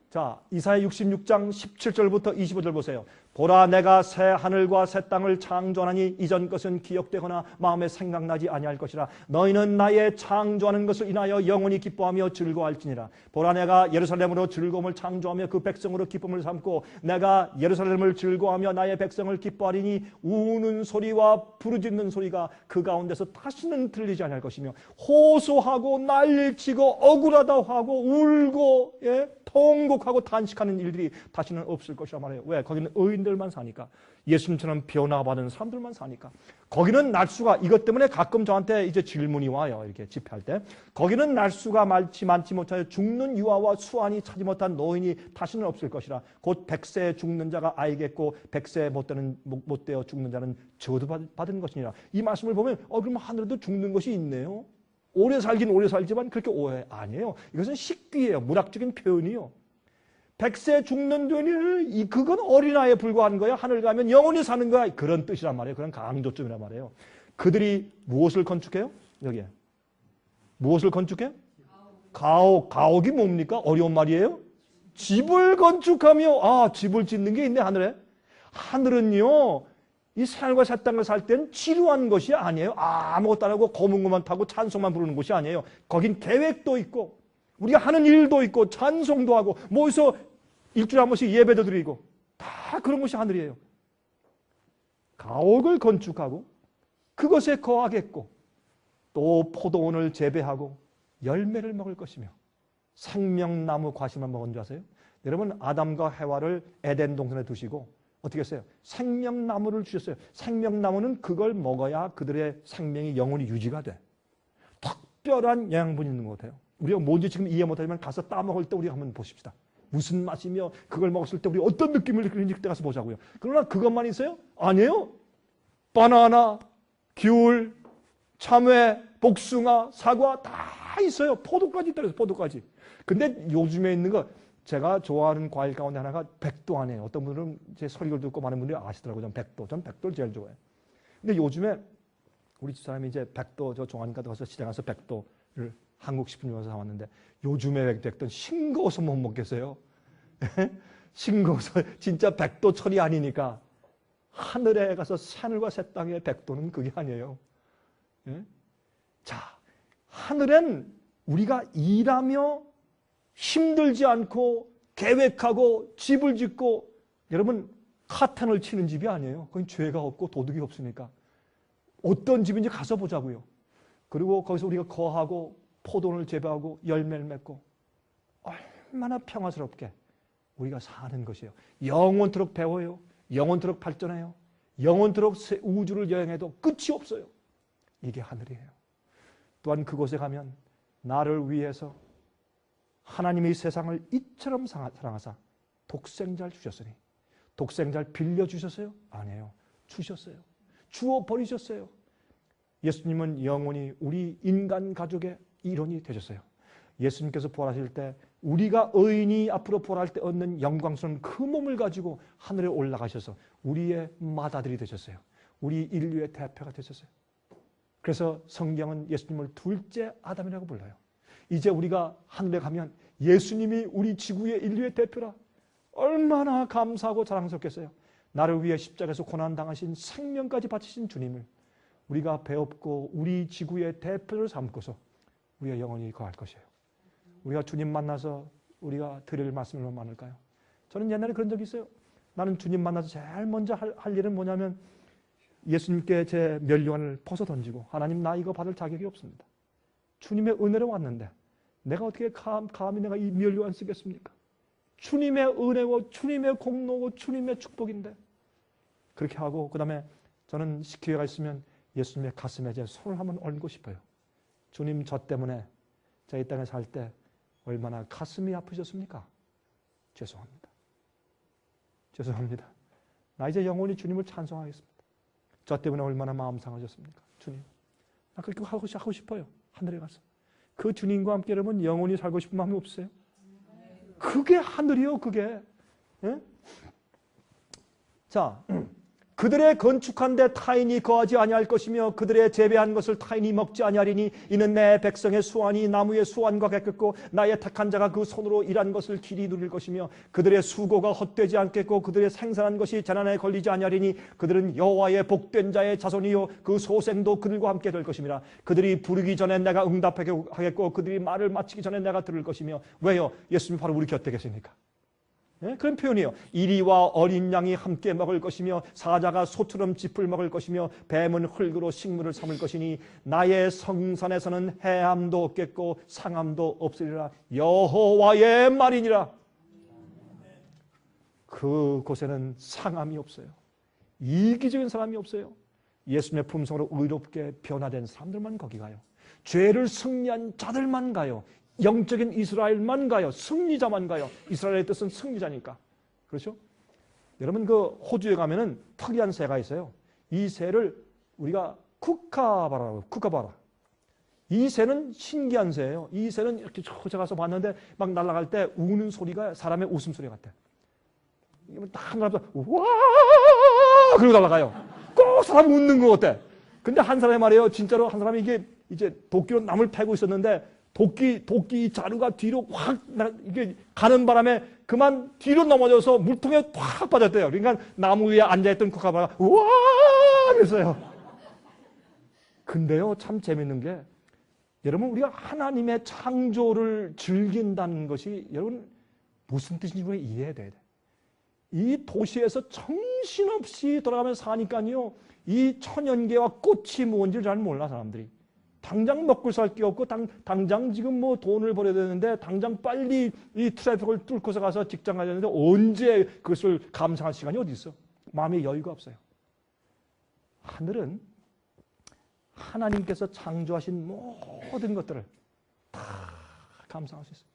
[SPEAKER 1] 자, 이사야 66장 17절부터 25절 보세요. 보라 내가 새 하늘과 새 땅을 창조하나니 이전 것은 기억되거나 마음에 생각나지 아니할 것이라. 너희는 나의 창조하는 것을 인하여 영원히 기뻐하며 즐거워할지니라. 보라 내가 예루살렘으로 즐거움을 창조하며 그 백성으로 기쁨을 삼고 내가 예루살렘을 즐거워하며 나의 백성을 기뻐하리니 우는 소리와 부르짖는 소리가 그 가운데서 다시는 들리지 아니할 것이며 호소하고 난리치고 억울하다 하고 울고 통곡하고 탄식하는 일들이 다시는 없을 것이라 말해요. 왜? 거기는 의인들만 사니까. 예수님처럼 변화받은 사람들만 사니까. 거기는 날수가, 이것 때문에 가끔 저한테 이제 질문이 와요. 이렇게 집회할 때. 거기는 날수가 많지 못하여 죽는 유아와 수완이 차지 못한 노인이 다시는 없을 것이라. 곧 100세 죽는 자가 아이겠고 100세 못 되어 죽는 자는 저도 받은 것이니라. 이 말씀을 보면 그럼 하늘에도 죽는 것이 있네요. 오래 살긴 오래 살지만 그렇게 오해 아니에요. 이것은 식귀예요. 문학적인 표현이요. 100세 죽는 되니 그건 어린아이에 불과한 거야. 하늘 가면 영원히 사는 거야. 그런 뜻이란 말이에요. 그런 강조점이란 말이에요. 그들이 무엇을 건축해요? 여기에. 무엇을 건축해? 가옥. 가옥이 뭡니까? 어려운 말이에요. 집을 건축하며 집을 짓는 게 있네 하늘에. 하늘은요. 이 하늘과 새 땅을 살 때는 지루한 것이 아니에요. 아무것도 안 하고 검은 것만 타고 찬송만 부르는 것이 아니에요. 거긴 계획도 있고 우리가 하는 일도 있고 찬송도 하고 모여서 일주일에 한 번씩 예배도 드리고 다 그런 것이 하늘이에요. 가옥을 건축하고 그것에 거하겠고 또 포도원을 재배하고 열매를 먹을 것이며 생명나무 과실만 먹은 줄 아세요? 여러분 아담과 해와를 에덴 동산에 두시고 어떻게 했어요? 생명나무를 주셨어요. 생명나무는 그걸 먹어야 그들의 생명이 영원히 유지가 돼. 특별한 영양분이 있는 것 같아요. 우리가 뭔지 지금 이해 못하지만 가서 따먹을 때 우리가 한번 보십시다. 무슨 맛이며 그걸 먹었을 때 우리 어떤 느낌을 느끼는지 그때 가서 보자고요. 그러나 그것만 있어요? 아니에요. 바나나, 귤, 참외, 복숭아, 사과 다 있어요. 포도까지 있더라고요. 포도까지. 근데 요즘에 있는 거 제가 좋아하는 과일 가운데 하나가 백도 아니에요. 어떤 분들은 제 설교를 듣고 많은 분들이 아시더라고요. 전 백도를 제일 좋아해요. 근데 요즘에 우리 집사람이 이제 백도 저 종안가 가서 시장 가서 백도를 한국 식품점에서 사왔는데 요즘에 백도는 싱거워서 못 먹겠어요. 싱거워서 진짜 백도 철이 아니니까 하늘에 가서 하늘과 새 땅의 백도는 그게 아니에요. 자, 하늘엔 우리가 일하며 힘들지 않고 계획하고 집을 짓고 여러분 카탄을 치는 집이 아니에요. 그건 죄가 없고 도둑이 없으니까. 어떤 집인지 가서 보자고요. 그리고 거기서 우리가 거하고 포도를 재배하고 열매를 맺고 얼마나 평화스럽게 우리가 사는 것이에요. 영원토록 배워요. 영원토록 발전해요. 영원토록 우주를 여행해도 끝이 없어요. 이게 하늘이에요. 또한 그곳에 가면 나를 위해서 하나님이 세상을 이처럼 사랑하사 독생자를 주셨으니 독생자를 빌려주셨어요? 아니에요. 주셨어요. 주어 버리셨어요. 예수님은 영원히 우리 인간 가족의 일원이 되셨어요. 예수님께서 부활하실 때 우리가 의인이 앞으로 부활할 때 얻는 영광스러운 그 몸을 가지고 하늘에 올라가셔서 우리의 맏아들이 되셨어요. 우리 인류의 대표가 되셨어요. 그래서 성경은 예수님을 둘째 아담이라고 불러요. 이제 우리가 하늘에 가면 예수님이 우리 지구의 인류의 대표라. 얼마나 감사하고 자랑스럽겠어요. 나를 위해 십자가에서 고난당하신 생명까지 바치신 주님을 우리가 배웠고 우리 지구의 대표를 삼고서 우리가 영원히 거할 것이에요. 우리가 주님 만나서 우리가 드릴 말씀이 얼마나 많을까요? 저는 옛날에 그런 적이 있어요. 나는 주님 만나서 제일 먼저 할 일은 뭐냐면 예수님께 제 면류관을 벗어 던지고 하나님 나 이거 받을 자격이 없습니다. 주님의 은혜로 왔는데 내가 어떻게 감히 내가 이 면류관 쓰겠습니까? 주님의 은혜고 주님의 공로고 주님의 축복인데 그렇게 하고 그 다음에 저는 기회가 있으면 예수님의 가슴에 제 손을 한번 얹고 싶어요. 주님 저 때문에 제가 이 땅에 살 때 얼마나 가슴이 아프셨습니까? 죄송합니다. 죄송합니다. 나 이제 영원히 주님을 찬송하겠습니다. 저 때문에 얼마나 마음 상하셨습니까? 주님. 나 그렇게 하고 싶어요. 하늘에 가서. 그 주님과 함께 여러분 영원히 살고 싶은 마음이 없어요? 그게 하늘이요, 그게. 예? 자, 그들의 건축한 데 타인이 거하지 아니할 것이며 그들의 재배한 것을 타인이 먹지 아니하리니 이는 내 백성의 수완이 나무의 수완과 같겠고 나의 택한 자가 그 손으로 일한 것을 길이 누릴 것이며 그들의 수고가 헛되지 않겠고 그들의 생산한 것이 재난에 걸리지 아니하리니 그들은 여호와의 복된 자의 자손이요 그 소생도 그들과 함께 될 것임이라. 그들이 부르기 전에 내가 응답하겠고 그들이 말을 마치기 전에 내가 들을 것이며. 왜요? 예수님이 바로 우리 곁에 계시니까. 네? 그런 표현이에요. 이리와 어린 양이 함께 먹을 것이며 사자가 소처럼 짚을 먹을 것이며 뱀은 흙으로 식물을 삼을 것이니 나의 성산에서는 해함도 없겠고 상함도 없으리라. 여호와의 말이니라. 그곳에는 상함이 없어요. 이기적인 사람이 없어요. 예수님의 품성으로 의롭게 변화된 사람들만 거기 가요. 죄를 승리한 자들만 가요. 영적인 이스라엘만 가요. 승리자만 가요. 이스라엘의 뜻은 승리자니까. 그렇죠? 여러분 그 호주에 가면은 특이한 새가 있어요. 이 새를 우리가 쿠카바라고 쿠카바라. 이 새는 신기한 새예요. 이 새는 이렇게 저 가서 봤는데 막 날아갈 때 우는 소리가 사람의 웃음소리 같아. 딱 날아서 와 그러고 날아가요. 꼭 사람 웃는 거 같아. 근데 한 사람이 말이에요. 진짜로 한 사람이 이게 이제 도끼로 나무를 패고 있었는데 도끼 자루가 뒤로 확 이게 가는 바람에 그만 뒤로 넘어져서 물통에 확 빠졌대요. 그러니까 나무 위에 앉아있던 쿠카바가 우와 그랬어요. 근데요 참 재밌는 게 여러분 우리가 하나님의 창조를 즐긴다는 것이 여러분 무슨 뜻인지 우리가 이해해야 돼. 이 도시에서 정신없이 돌아가면서 사니까요 이 천연계와 꽃이 뭔지를 잘 몰라 사람들이. 당장 먹고 살 게 없고 당장 지금 뭐 돈을 벌어야 되는데 당장 빨리 이 트래픽을 뚫고서 가서 직장 가야 되는데 언제 그것을 감상할 시간이 어디 있어? 마음의 여유가 없어요. 하늘은 하나님께서 창조하신 모든 것들을 다 감상할 수 있어요.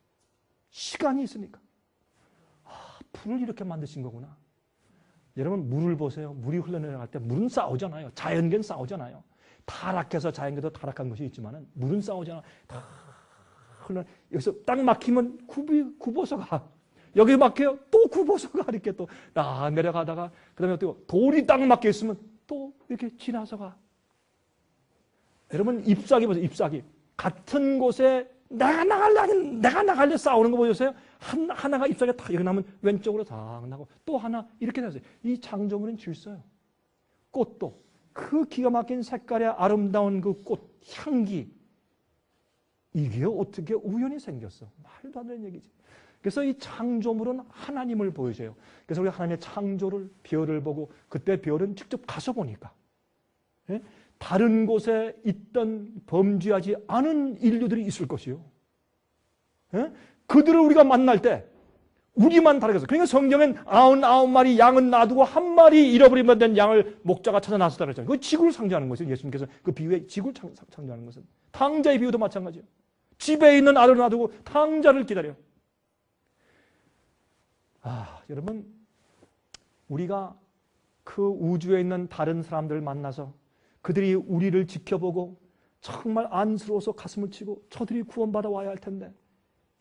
[SPEAKER 1] 시간이 있으니까. 풀을 이렇게 만드신 거구나. 여러분 물을 보세요. 물이 흘러내려갈 때 물은 싸우잖아요. 자연계는 싸우잖아요. 타락해서 자연계도 타락한 것이 있지만은 물은 싸우잖아. 다 흘러 여기서 딱 막히면 굽어서 가. 여기 막혀요. 또 굽어서 가. 이렇게 또 내려가다가 그다음에 또 돌이 딱 막혀 있으면 또 이렇게 지나서 가. 여러분 잎사귀 보세요. 잎사귀. 같은 곳에 내가 나갈래 싸우는 거 보셨어요? 하나가 잎사귀가 딱 여기 나면 왼쪽으로 딱 나고 또 하나 이렇게 되어요. 이 창조물은 질서요. 꽃도 그 기가 막힌 색깔의 아름다운 그 꽃 향기 이게 어떻게 우연히 생겼어? 말도 안 되는 얘기지. 그래서 이 창조물은 하나님을 보여줘요. 그래서 우리 하나님의 창조를 별을 보고 그때 별은 직접 가서 보니까 다른 곳에 있던 범죄하지 않은 인류들이 있을 것이요. 그들을 우리가 만날 때 우리만 다르겠어. 그러니까 성경엔 99마리 양은 놔두고 한 마리 잃어버리면 된 양을 목자가 찾아 나섰다 그랬잖아요. 그 지구를 상징하는 것이요. 예수님께서 그 비유에 지구를 상징하는 것은 탕자의 비유도 마찬가지예요. 집에 있는 아들을 놔두고 탕자를 기다려. 여러분 우리가 그 우주에 있는 다른 사람들을 만나서 그들이 우리를 지켜보고 정말 안쓰러워서 가슴을 치고 저들이 구원받아 와야 할 텐데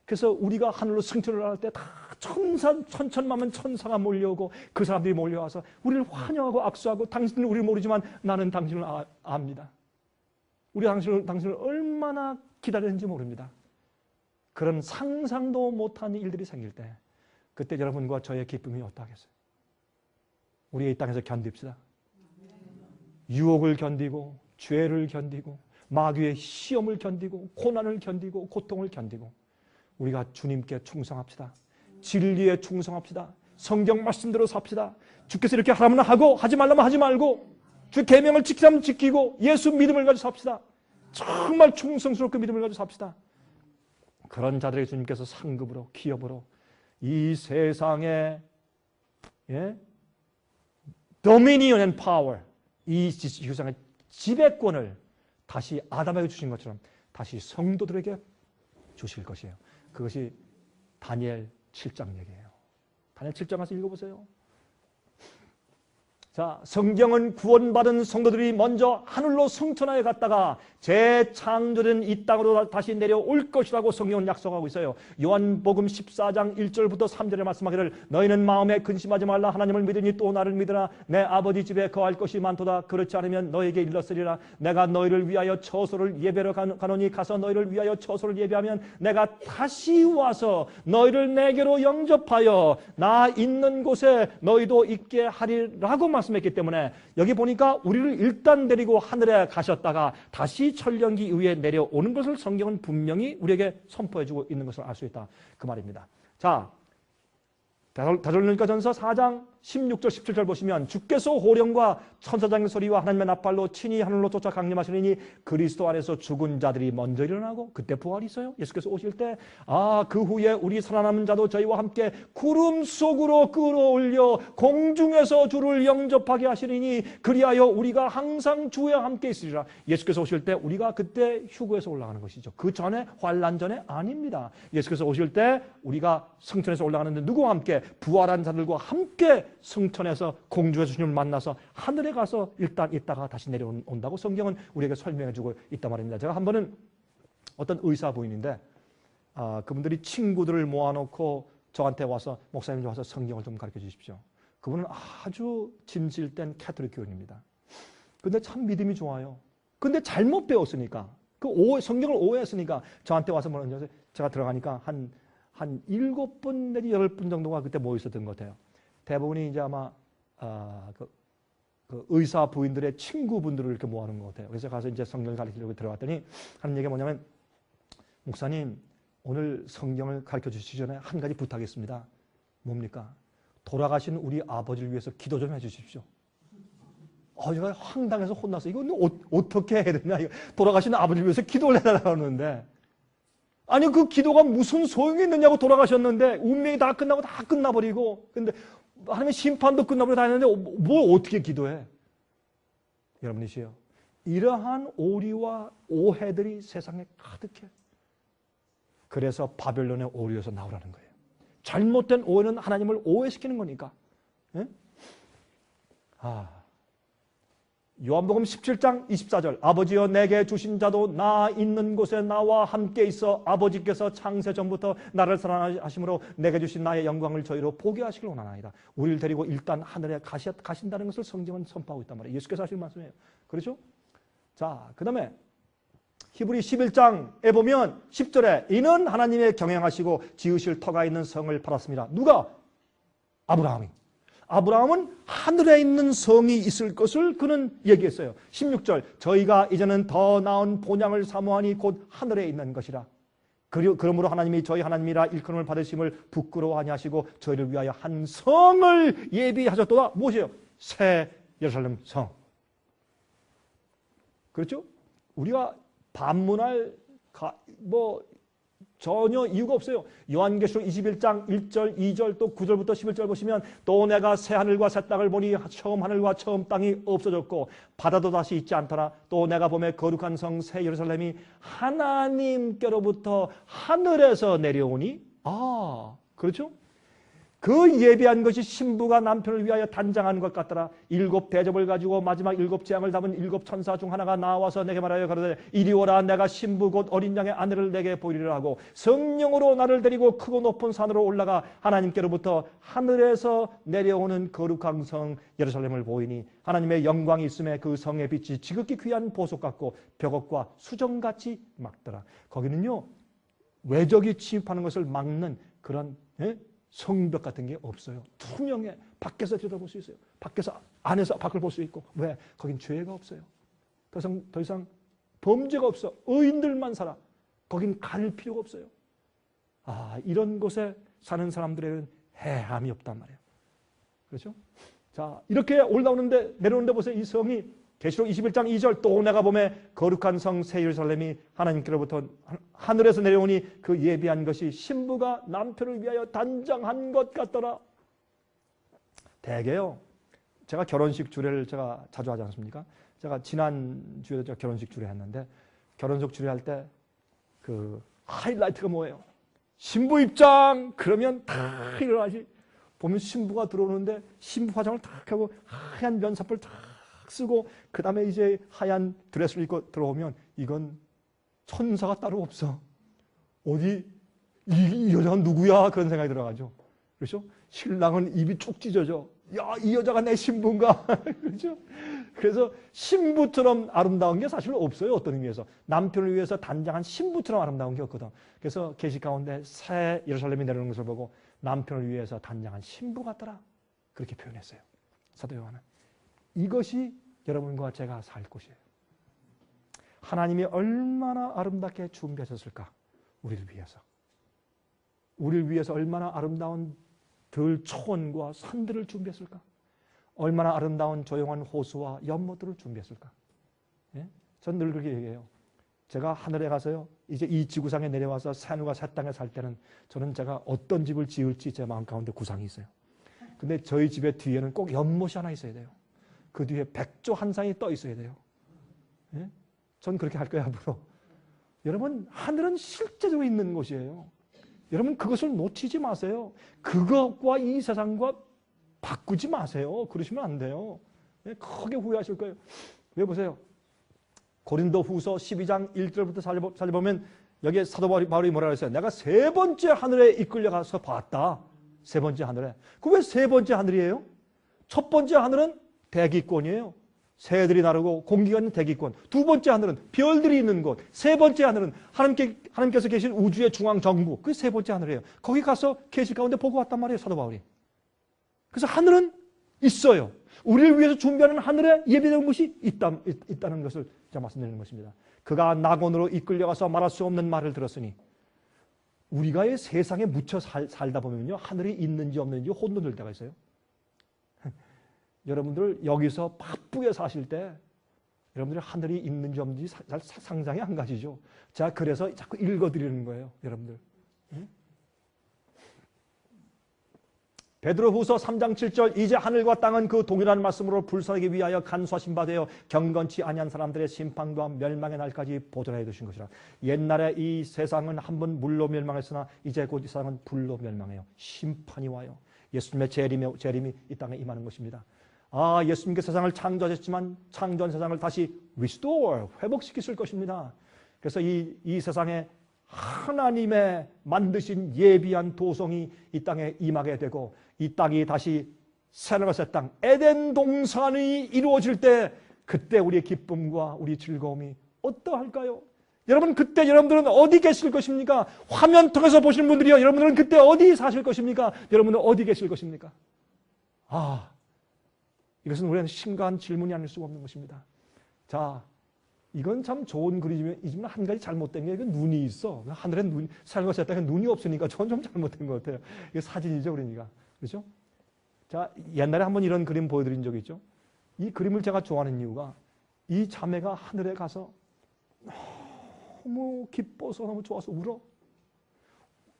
[SPEAKER 1] 그래서 우리가 하늘로 승천을 할 때 다 천천만면 천사가 몰려오고 그 사람들이 몰려와서 우리를 환영하고 악수하고 당신은 우리를 모르지만 나는 당신을 압니다. 우리 당신을 얼마나 기다렸는지 모릅니다. 그런 상상도 못한 일들이 생길 때 그때 여러분과 저의 기쁨이 어떠하겠어요? 우리가 이 땅에서 견딥시다. 유혹을 견디고 죄를 견디고 마귀의 시험을 견디고 고난을 견디고 고통을 견디고 우리가 주님께 충성합시다. 진리에 충성합시다. 성경 말씀대로 삽시다. 주께서 이렇게 하라면 하고 하지 말라면 하지 말고 주 계명을 지키라면 지키고 예수 믿음을 가지고 삽시다. 정말 충성스럽게 믿음을 가지고 삽시다. 그런 자들에게 주님께서 상급으로 기업으로 이 세상의 dominion and power 이 세상의 지배권을 다시 아담에게 주신 것처럼 다시 성도들에게 주실 것이에요. 그것이 다니엘 7장 얘기예요. 다니엘 7장 가서 읽어보세요. 자, 성경은 구원받은 성도들이 먼저 하늘로 승천하여 갔다가 재창조된 이 땅으로 다시 내려올 것이라고 성경은 약속하고 있어요. 요한복음 14장 1절부터 3절에 말씀하기를 너희는 마음에 근심하지 말라. 하나님을 믿으니 또 나를 믿으라. 내 아버지 집에 거할 것이 많도다. 그렇지 않으면 너에게 일렀으리라. 내가 너희를 위하여 처소를 예배로 가노니 가서 너희를 위하여 처소를 예배하면 내가 다시 와서 너희를 내게로 영접하여 나 있는 곳에 너희도 있게 하리라고 말씀했기 때문에 여기 보니까 우리를 일단 데리고 하늘에 가셨다가 다시 천년기 이후에 내려오는 것을 성경은 분명히 우리에게 선포해주고 있는 것을 알 수 있다. 그 말입니다. 자, 데살로니가전서 4장 16절 17절 보시면 주께서 호령과 천사장의 소리와 하나님의 나팔로 친히 하늘로 쫓아 강림하시리니 그리스도 안에서 죽은 자들이 먼저 일어나고 그때 부활이 있어요. 예수께서 오실 때 그 후에 우리 살아남은 자도 저희와 함께 구름 속으로 끌어올려 공중에서 주를 영접하게 하시리니 그리하여 우리가 항상 주와 함께 있으리라. 예수께서 오실 때 우리가 그때 휴거에서 올라가는 것이죠. 그 전에 환난 전에 아닙니다. 예수께서 오실 때 우리가 승천해서 올라가는데 누구와 함께 부활한 자들과 함께 승천해서 공중에서 주님을 만나서 하늘에 가서 일단 있다가 다시 내려온다고 성경은 우리에게 설명해주고 있단 말입니다. 제가 한 번은 어떤 의사 부인인데 그분들이 친구들을 모아놓고 저한테 와서 목사님 와서 성경을 좀 가르쳐 주십시오. 그분은 아주 진실된 캐톨릭 교인입니다. 근데 참 믿음이 좋아요. 근데 잘못 배웠으니까 성경을 오해했으니까 저한테 와서 뭐라는지 제가 들어가니까 한 7분 내지 10분 정도가 그때 모여 있었던 것 같아요. 대부분이 이제 아마 그 의사 부인들의 친구분들을 이렇게 모아놓은 것 같아요. 그래서 가서 이제 성경을 가르치려고 들어갔더니 하는 얘기가 뭐냐면 목사님 오늘 성경을 가르쳐 주시기 전에 한 가지 부탁했습니다. 뭡니까? 돌아가신 우리 아버지를 위해서 기도 좀 해주십시오. 제가 황당해서 혼나서 이거 어떻게 해야 되나? 돌아가신 아버지를 위해서 기도를 해달라고 하는데 아니 그 기도가 무슨 소용이 있느냐고 돌아가셨는데 운명이 다 끝나고 다 끝나버리고 근데 하나님의 심판도 끝나버리고 다 했는데 뭘 어떻게 기도해? 여러분이시여 이러한 오리와 오해들이 세상에 가득해. 그래서 바벨론의 오리에서 나오라는 거예요. 잘못된 오해는 하나님을 오해시키는 거니까. 예? 요한복음 17장 24절 아버지여 내게 주신 자도 나 있는 곳에 나와 함께 있어 아버지께서 창세 전부터 나를 사랑하심으로 내게 주신 나의 영광을 저희로 보게 하시길 원하나이다. 우리를 데리고 일단 하늘에 가신다는 것을 성경은 선포하고 있단 말이에요. 예수께서 하신 말씀이에요. 그렇죠? 자, 그 다음에 히브리 11장에 보면 10절에 이는 하나님의 경영하시고 지으실 터가 있는 성을 팔았습니다. 누가? 아브라함이. 아브라함은 하늘에 있는 성이 있을 것을 그는 얘기했어요. 16절 저희가 이제는 더 나은 본향을 사모하니 곧 하늘에 있는 것이라. 그러므로 하나님이 저희 하나님이라 일컬음을 받으심을 부끄러워하니 하시고 저희를 위하여 한 성을 예비하셨도다. 무엇이에요? 새 예루살렘 성. 그렇죠? 우리가 반문할 전혀 이유가 없어요. 요한계시록 21장 1절, 2절 또 9절부터 11절 보시면 또 내가 새 하늘과 새 땅을 보니 처음 하늘과 처음 땅이 없어졌고 바다도 다시 있지 않더라. 또 내가 보매 거룩한 성 새 예루살렘이 하나님께로부터 하늘에서 내려오니 그렇죠? 그 예비한 것이 신부가 남편을 위하여 단장한 것 같더라. 7 대접을 가지고 마지막 7 재앙을 담은 7 천사 중 하나가 나와서 내게 말하여 가로되 이리 오라 내가 신부 곧 어린 양의 아내를 내게 보이리라 하고 성령으로 나를 데리고 크고 높은 산으로 올라가 하나님께로부터 하늘에서 내려오는 거룩한 성 예루살렘을 보이니 하나님의 영광이 있음에 그 성의 빛이 지극히 귀한 보석 같고 벽옥과 수정같이 막더라. 거기는요 외적이 침입하는 것을 막는 그런 성벽 같은 게 없어요. 투명해. 밖에서 들여다볼 수 있어요. 밖에서 안에서 밖을 볼 수 있고. 왜? 거긴 죄가 없어요. 더 이상 범죄가 없어. 의인들만 살아. 거긴 갈 필요가 없어요. 이런 곳에 사는 사람들에게는 해함이 없단 말이에요. 그렇죠? 자, 이렇게 올라오는데 내려오는데 보세요. 이 성이 계시록 21장 2절 또 내가 보매 거룩한 성 새 예루살렘이 하나님께로부터 하늘에서 내려오니 그 예비한 것이 신부가 남편을 위하여 단장한 것 같더라. 대개요. 제가 결혼식 주례를 제가 자주 하지 않습니까? 제가 지난주에 제가 결혼식 주례했는데 결혼식 주례할 때 그 하이라이트가 뭐예요? 신부 입장! 그러면 다 일어나시. 보면 신부가 들어오는데 신부 화장을 탁 하고 하얀 면사포를 탁 쓰고 그 다음에 이제 하얀 드레스를 입고 들어오면 이건 천사가 따로 없어. 어디 이 여자는 누구야? 그런 생각이 들어가죠. 그렇죠? 신랑은 입이 쭉 찢어져. 야, 이 여자가 내 신부인가? 그렇죠? 그래서 신부처럼 아름다운 게 사실 없어요. 어떤 의미에서. 남편을 위해서 단장한 신부처럼 아름다운 게 없거든. 그래서 계시 가운데 새 예루살렘이 내려오는 것을 보고 남편을 위해서 단장한 신부 같더라. 그렇게 표현했어요. 사도 요한은. 이것이 여러분과 제가 살 곳이에요. 하나님이 얼마나 아름답게 준비하셨을까? 우리를 위해서. 우리를 위해서 얼마나 아름다운 들 초원과 산들을 준비했을까? 얼마나 아름다운 조용한 호수와 연못들을 준비했을까? 예? 전 늘 그렇게 얘기해요. 제가 하늘에 가서요. 이제 이 지구상에 내려와서 새 하늘과 새 땅에 살 때는 저는 제가 어떤 집을 지을지 제 마음 가운데 구상이 있어요. 근데 저희 집의 뒤에는 꼭 연못이 하나 있어야 돼요. 그 뒤에 백조 한 쌍이 떠 있어야 돼요. 예? 전 그렇게 할 거예요, 앞으로. 여러분, 하늘은 실제적으로 있는 곳이에요. 여러분, 그것을 놓치지 마세요. 그것과 이 세상과 바꾸지 마세요. 그러시면 안 돼요. 예? 크게 후회하실 거예요. 왜 보세요? 고린도 후서 12장 1절부터 살펴보면 여기에 사도 바울이 뭐라고 했어요? 내가 세 번째 하늘에 이끌려가서 봤다. 세 번째 하늘에. 그 왜 세 번째 하늘이에요? 첫 번째 하늘은 대기권이에요. 새들이 나르고 공기가 있는 대기권. 두 번째 하늘은 별들이 있는 곳. 세 번째 하늘은 하나님께서 계신 우주의 중앙 정부. 그게 세 번째 하늘이에요. 거기 가서 계시 가운데 보고 왔단 말이에요. 사도 바울이. 그래서 하늘은 있어요. 우리를 위해서 준비하는 하늘에 예비된 곳이 있다는 것을 제가 말씀드리는 것입니다. 그가 낙원으로 이끌려가서 말할 수 없는 말을 들었으니 우리가 이 세상에 묻혀 살다 보면요. 하늘이 있는지 없는지 혼돈될 때가 있어요. 여러분들 여기서 바쁘게 사실 때 여러분들이 하늘이 있는지 없는지 잘 상상이 안 가시죠. 제가 그래서 자꾸 읽어드리는 거예요. 여러분들. 베드로후서 3장 7절 이제 하늘과 땅은 그 동일한 말씀으로 불사하기 위하여 간수하신 바 되어 경건치 아니한 사람들의 심판과 멸망의 날까지 보존해 두신 것이라. 옛날에 이 세상은 한번 물로 멸망했으나 이제 곧 이 세상은 불로 멸망해요. 심판이 와요. 예수님의 재림이 이 땅에 임하는 것입니다. 아, 예수님께서 세상을 창조하셨지만 창조한 세상을 다시 restore, 회복시키실 것입니다. 그래서 이 세상에 하나님의 만드신 예비한 도성이 이 땅에 임하게 되고 이 땅이 다시 새로운 새 땅, 에덴 동산이 이루어질 때 그때 우리의 기쁨과 우리 즐거움이 어떠할까요? 여러분 그때 여러분들은 어디 계실 것입니까? 화면 통해서 보시는 분들이요. 여러분들은 그때 어디 사실 것입니까? 여러분은 어디 계실 것입니까? 아, 이것은 우리는 심각한 질문이 아닐 수가 없는 것입니다. 자, 이건 참 좋은 그림이지만 한 가지 잘못된 게 이건 눈이 있어. 하늘에 눈, 살과 새 땅에 눈이 없으니까 저건 좀 잘못된 것 같아요. 이게 사진이죠, 그러니까. 그렇죠? 자, 옛날에 한번 이런 그림 보여드린 적이 있죠. 이 그림을 제가 좋아하는 이유가 이 자매가 하늘에 가서 너무 기뻐서 너무 좋아서 울어.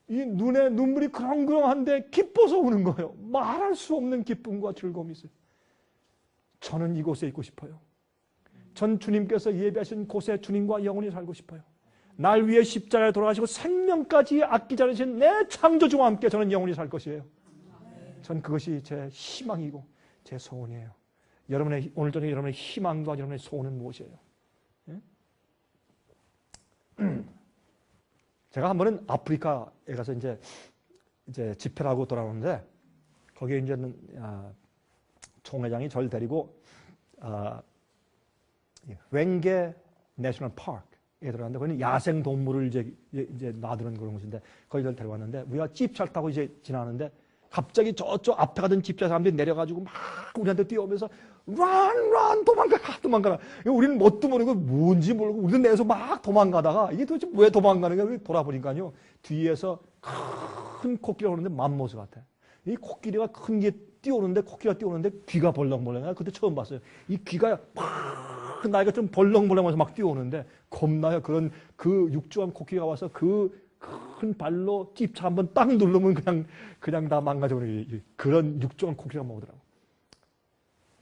[SPEAKER 1] 이 눈에 눈물이 그렁그렁한데 기뻐서 우는 거예요. 말할 수 없는 기쁨과 즐거움이 있어요. 저는 이곳에 있고 싶어요. 전 주님께서 예배하신 곳에 주님과 영원히 살고 싶어요. 날 위해 십자가에 돌아가시고 생명까지 아끼지 않으신 내 창조주와 함께 저는 영원히 살 것이에요. 전 그것이 제 희망이고 제 소원이에요. 여러분의 오늘 저녁에 여러분의 희망과 여러분의 소원은 무엇이에요? 예? 제가 한 번은 아프리카에 가서 이제 집회를 하고 돌아오는데 거기에 이제는 총회장이 저를 데리고 웽게 내셔널 파크에 들어갔는데 거기는 야생 동물을 이제 놔두는 그런 곳인데 거기 저를 데려왔는데 우리가 집차를 타고 이제 지나는데 갑자기 저쪽 앞에 가던 집차 사람들이 내려가지고 막 우리한테 뛰어오면서 run 도망가라. 우리는 뭣도 모르고 뭔지 모르고 우리도 내서 막 도망가다가 이게 도대체 왜 도망가는 거야? 돌아보니까요 뒤에서 큰 코끼리가 오는데 맘모스 같아. 이 코끼리가 큰 게 뛰어오는데 코끼리가 뛰어오는데 귀가 벌렁벌렁해. 그때 처음 봤어요. 이 귀가 막 나이가 좀 벌렁벌렁해서 막 뛰어오는데 겁나요. 그런 그 육중한 코끼리가 와서 그 큰 발로 찝차 한번 딱 누르면 그냥 다 망가져버리는 그런 육중한 코끼리가 먹더라고.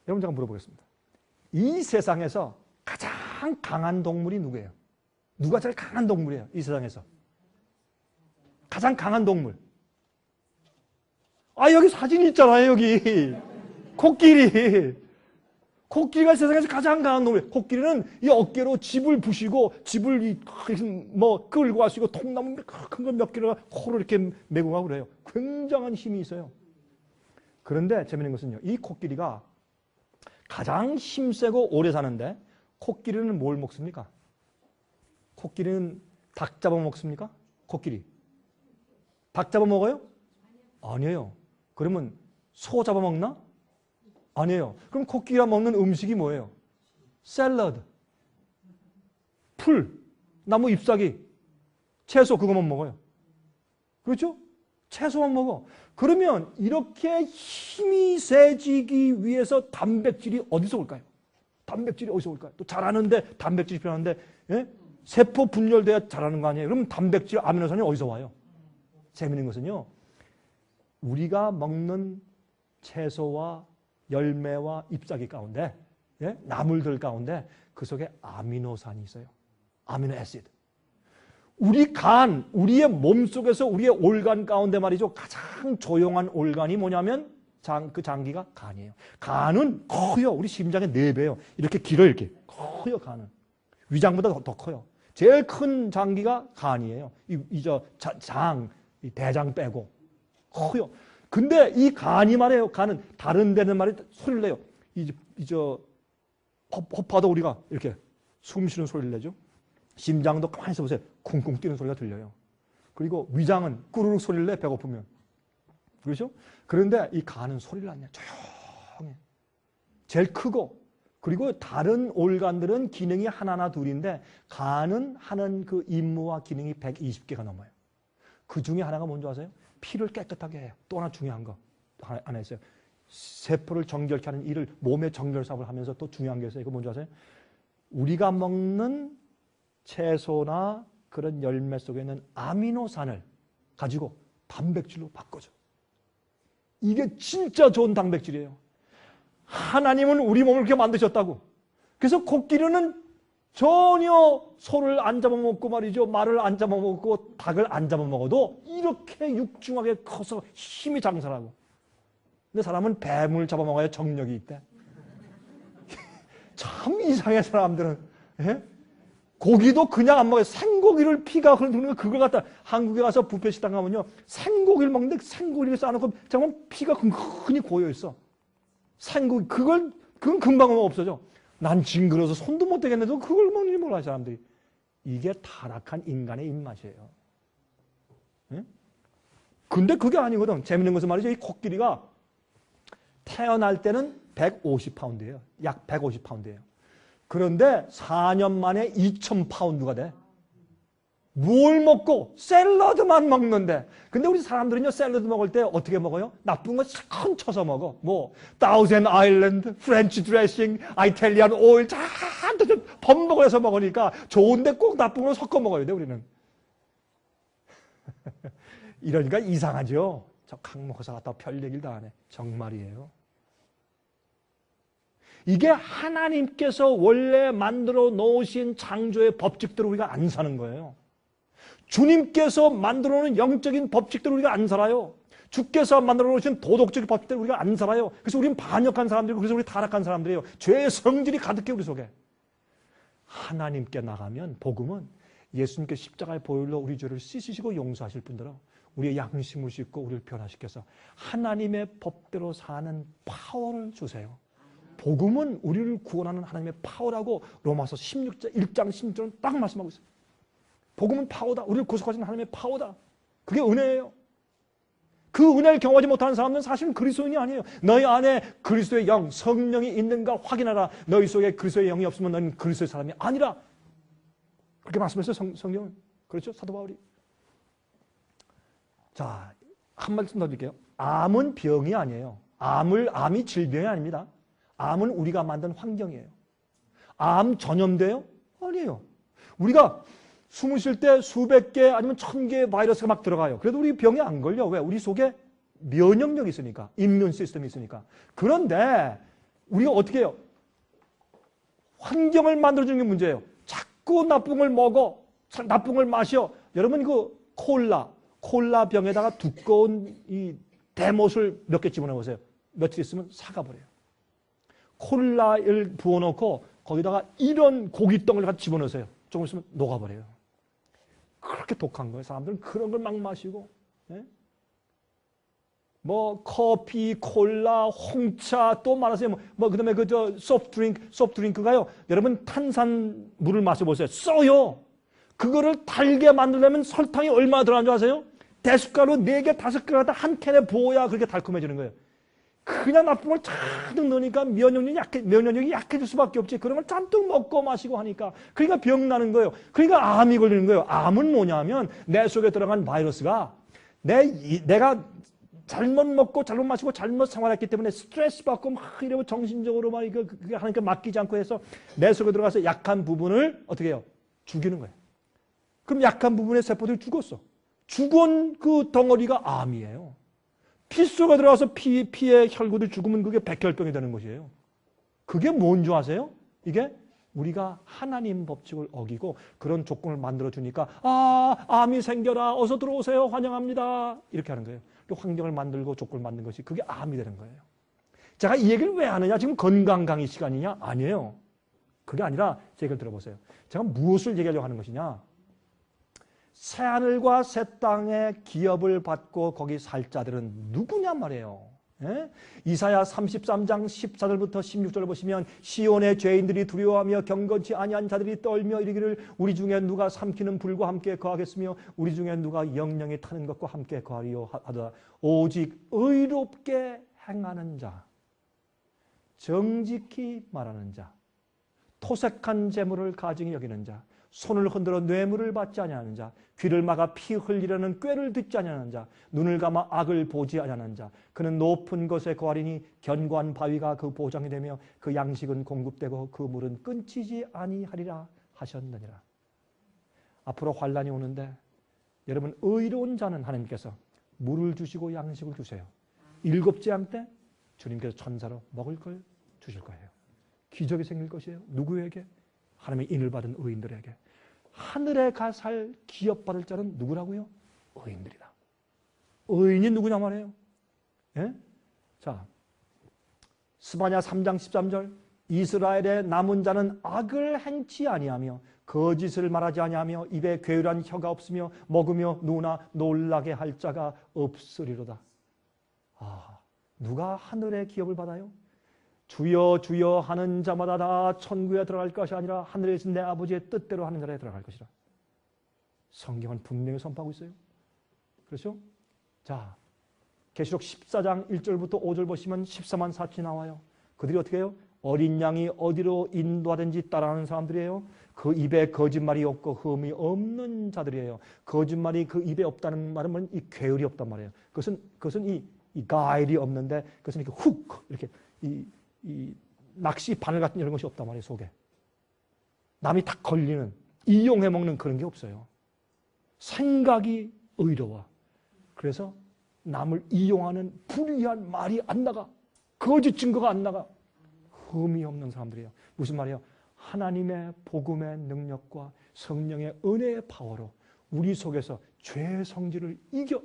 [SPEAKER 1] 여러분 제가 물어보겠습니다. 이 세상에서 가장 강한 동물이 누구예요? 누가 제일 강한 동물이에요? 이 세상에서 가장 강한 동물. 아, 여기 사진이 있잖아요. 여기 코끼리가 세상에서 가장 강한 동물. 코끼리는 이 어깨로 집을 부시고 집을 끌고 갈 수 있고 통나무 큰 거 몇 개를 코로 이렇게 메고 가고 그래요. 굉장한 힘이 있어요. 그런데 재미있는 것은요. 이 코끼리가 가장 힘세고 오래 사는데 코끼리는 뭘 먹습니까? 코끼리는 닭 잡아먹습니까? 코끼리. 닭 잡아먹어요? 아니에요. 그러면 소 잡아먹나? 아니에요. 그럼 코끼리가 먹는 음식이 뭐예요? 샐러드, 풀, 나무 잎사귀, 채소 그것만 먹어요. 그렇죠? 채소만 먹어. 그러면 이렇게 힘이 세지기 위해서 단백질이 어디서 올까요? 단백질이 어디서 올까요? 또 자라는데 단백질이 필요한데 세포 분열돼야 자라는 거 아니에요? 그럼 단백질, 아미노산이 어디서 와요? 재미있는 것은요. 우리가 먹는 채소와 열매와 잎사귀 가운데 나물들 가운데 그 속에 아미노산이 있어요. 아미노 애시드. 우리 간, 우리의 몸속에서 우리의 올간 가운데 말이죠. 가장 조용한 올간이 뭐냐면 그 장기가 간이에요. 간은 커요. 우리 심장의 4배예요. 이렇게 길어요. 이렇게 커요. 간은. 위장보다 더 커요. 제일 큰 장기가 간이에요. 이 대장 빼고 커요. 근데 이 간이 말이에요. 간은 다른 데는 말이 소리를 내요. 허파도 우리가 이렇게 숨 쉬는 소리를 내죠. 심장도 가만히 있어 보세요. 쿵쿵 뛰는 소리가 들려요. 그리고 위장은 꾸르륵 소리를 내, 배고프면. 그렇죠? 그런데 이 간은 소리를 안 내. 조용해. 제일 크고, 그리고 다른 올간들은 기능이 하나나 둘인데 간은 하는 그 임무와 기능이 120개가 넘어요. 그 중에 하나가 뭔지 아세요? 피를 깨끗하게 해요. 또 하나 중요한 거 하나 있어요. 세포를 정결케 하는 일을 몸의 정결 사업을 하면서 또 중요한 게 있어요. 이거 뭔지 아세요? 우리가 먹는 채소나 그런 열매 속에 있는 아미노산을 가지고 단백질로 바꿔줘. 이게 진짜 좋은 단백질이에요. 하나님은 우리 몸을 그렇게 만드셨다고. 그래서 코끼리는 전혀 소를 안 잡아먹고 말이죠. 말을 안 잡아먹고 닭을 안 잡아먹어도 이렇게 육중하게 커서 힘이 장사라고. 근데 사람은 뱀을 잡아먹어야 정력이 있대. 참 이상해 사람들은. 예? 고기도 그냥 안 먹어요. 생고기를 피가 흐르는 거 그걸 갖다 한국에 가서 뷔페 식당 가면요. 생고기를 먹는데 생고기를 싸놓고 잠깐 피가 근근히 고여 있어. 생고기 그건 금방 없어져. 난 징그러워서 손도 못 대겠는데 그걸 먹는지 몰라요 사람들이. 이게 타락한 인간의 입맛이에요. 예? 근데 그게 아니거든. 재밌는 것은 말이죠. 이 코끼리가 태어날 때는 150파운드예요. 약 150파운드예요. 그런데 4년 만에 2000파운드가 돼. 뭘 먹고? 샐러드만 먹는데. 근데 우리 사람들은요, 샐러드 먹을 때 어떻게 먹어요? 나쁜 거 큰 쳐서 먹어. 뭐, 타우젠드 아일랜드, 프렌치 드레싱, 이탈리안 오일, 잔뜩 범벅을 해서 먹으니까 좋은데 꼭 나쁜 걸 섞어 먹어야 돼, 우리는. 이러니까 이상하죠? 저 강목호사 갖다 별 얘기를 다 하네. 정말이에요. 이게 하나님께서 원래 만들어 놓으신 창조의 법칙대로 우리가 안 사는 거예요. 주님께서 만들어 놓은 영적인 법칙대로 우리가 안 살아요. 주께서 만들어 놓으신 도덕적인 법칙대로 우리가 안 살아요. 그래서 우리는 반역한 사람들이고 그래서 우리 타락한 사람들이에요. 죄의 성질이 가득해 우리 속에. 하나님께 나가면 복음은 예수님께 십자가의 보혈로 우리 죄를 씻으시고 용서하실 뿐더러 우리의 양심을 씻고 우리를 변화시켜서 하나님의 법대로 사는 파워를 주세요. 복음은 우리를 구원하는 하나님의 파워라고 로마서 1장 16절은 딱 말씀하고 있어요. 복음은 파워다. 우리를 구속하시는 하나님의 파워다. 그게 은혜예요. 그 은혜를 경험하지 못하는 사람은 사실은 그리스도인이 아니에요. 너희 안에 그리스도의 영, 성령이 있는가 확인하라. 너희 속에 그리스도의 영이 없으면 너는 그리스도의 사람이 아니라. 그렇게 말씀했어요. 성경은. 그렇죠? 사도 바울이. 자, 한 말씀 더 드릴게요. 암은 병이 아니에요. 암이 질병이 아닙니다. 암은 우리가 만든 환경이에요. 암 전염돼요? 아니에요. 우리가 숨을 쉴 때 수백 개 아니면 1000개의 바이러스가 막 들어가요. 그래도 우리 병이 안 걸려. 왜? 우리 속에 면역력이 있으니까. 임문 시스템이 있으니까. 그런데 우리가 어떻게 해요? 환경을 만들어주는 게 문제예요. 자꾸 나쁜 걸 먹어. 나쁜 걸 마셔. 여러분 그 콜라 병에다가 두꺼운 이 대못을 몇 개 집어넣으세요. 며칠 있으면 사가버려요. 콜라를 부어놓고 거기다가 이런 고깃덩을 같이 집어넣으세요. 조금 있으면 녹아버려요. 그렇게 독한 거예요. 사람들은 그런 걸 막 마시고. 예? 뭐 커피, 콜라, 홍차 또 말하세요. 그다음에 소프트드링크가요. 여러분 탄산물을 마셔보세요. 써요. 그거를 달게 만들려면 설탕이 얼마나 들어간 줄 아세요? 대숟가루 4개, 5개 갖다 한 캔에 부어야 그렇게 달콤해지는 거예요. 그냥 나쁜 걸 잔뜩 넣으니까 면역력이 약해질 수밖에 없지. 그런 걸 잔뜩 먹고 마시고 하니까. 그러니까 병 나는 거예요. 그러니까 암이 걸리는 거예요. 암은 뭐냐면 내 속에 들어간 바이러스가 내가 잘못 먹고 잘못 마시고 잘못 생활했기 때문에 스트레스 받고 막 이러고 정신적으로 막 그게 하니까 맡기지 않고 해서 내 속에 들어가서 약한 부분을 어떻게 해요? 죽이는 거예요. 그럼 약한 부분의 세포들이 죽었어. 죽은 그 덩어리가 암이에요. 피 속에 들어가서 피의 혈구들이 죽으면 그게 백혈병이 되는 것이에요. 그게 뭔 줄 아세요? 이게 우리가 하나님 법칙을 어기고 그런 조건을 만들어주니까 암이 생겨라. 어서 들어오세요. 환영합니다. 이렇게 하는 거예요. 환경을 만들고 조건을 만든 것이 그게 암이 되는 거예요. 제가 이 얘기를 왜 하느냐? 지금 건강 강의 시간이냐? 아니에요. 그게 아니라 제 얘기를 들어보세요. 제가 무엇을 얘기하려고 하는 것이냐? 새하늘과 새 땅의 기업을 받고 거기 살 자들은 누구냐 말이에요. 예? 이사야 33장 14절부터 16절을 보시면 시온의 죄인들이 두려워하며 경건치 아니한 자들이 떨며 이르기를 우리 중에 누가 삼키는 불과 함께 거하겠으며 우리 중에 누가 영영이 타는 것과 함께 거하리요 하더라. 오직 의롭게 행하는 자, 정직히 말하는 자, 토색한 재물을 가증히 여기는 자, 손을 흔들어 뇌물을 받지 아니하는 자, 귀를 막아 피 흘리려는 꾀를 듣지 아니하는 자, 눈을 감아 악을 보지 아니하는 자, 그는 높은 곳에 거하리니 견고한 바위가 그 보장이 되며 그 양식은 공급되고 그 물은 끊기지 아니하리라 하셨느니라. 앞으로 환란이 오는데 여러분 의로운 자는 하나님께서 물을 주시고 양식을 주세요. 7째 양 때 주님께서 천사로 먹을 걸 주실 거예요. 기적이 생길 것이에요. 누구에게? 하나님의 인을 받은 의인들에게. 하늘에 가 살 기업 받을 자는 누구라고요? 의인들이다. 의인이 누구냐 말이에요. 예? 자, 스바냐 3장 13절 이스라엘의 남은 자는 악을 행치 아니하며 거짓을 말하지 아니하며 입에 괴울한 혀가 없으며 먹으며 누나 놀라게 할 자가 없으리로다. 누가 하늘의 기업을 받아요? 주여 주여 하는 자마다 다 천국에 들어갈 것이 아니라 하늘에 계신 내 아버지의 뜻대로 하는 자에 들어갈 것이라. 성경은 분명히 선포하고 있어요. 그렇죠? 자, 계시록 14장 1절부터 5절 보시면 14만 4천이 나와요. 그들이 어떻게 해요? 어린 양이 어디로 인도하든지 따라하는 사람들이에요. 그 입에 거짓말이 없고 흠이 없는 자들이에요. 거짓말이 그 입에 없다는 말은 이 괴율이 없단 말이에요. 그것은 이 가일이 없는데 그것은 이렇게 훅 이렇게 이 낚시 바늘 같은 이런 것이 없단 말이에요. 속에 남이 딱 걸리는 이용해 먹는 그런 게 없어요. 생각이 의로워. 그래서 남을 이용하는 불의한 말이 안 나가. 거짓 증거가 안 나가. 흠이 없는 사람들이에요. 무슨 말이에요? 하나님의 복음의 능력과 성령의 은혜의 파워로 우리 속에서 죄의 성질을 이겨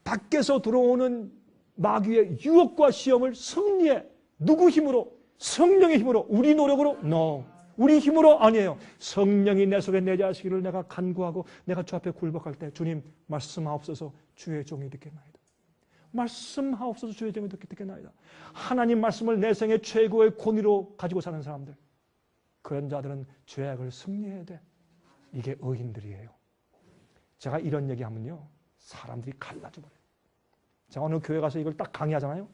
[SPEAKER 1] 밖에서 들어오는 마귀의 유혹과 시험을 승리해. 누구 힘으로? 성령의 힘으로. 우리 노력으로? No. 우리 힘으로 아니에요. 성령이 내 속에 내재하시기를 내가 간구하고 내가 주 앞에 굴복할 때 주님 말씀하옵소서 주의 종이 듣겠나이다. 말씀하옵소서 주의 종이 듣겠나이다. 하나님 말씀을 내 생의 최고의 권위로 가지고 사는 사람들, 그런 자들은 죄악을 승리해야 돼. 이게 의인들이에요. 제가 이런 얘기하면요 사람들이 갈라져 버려요. 제가 어느 교회 가서 이걸 딱 강의하잖아요.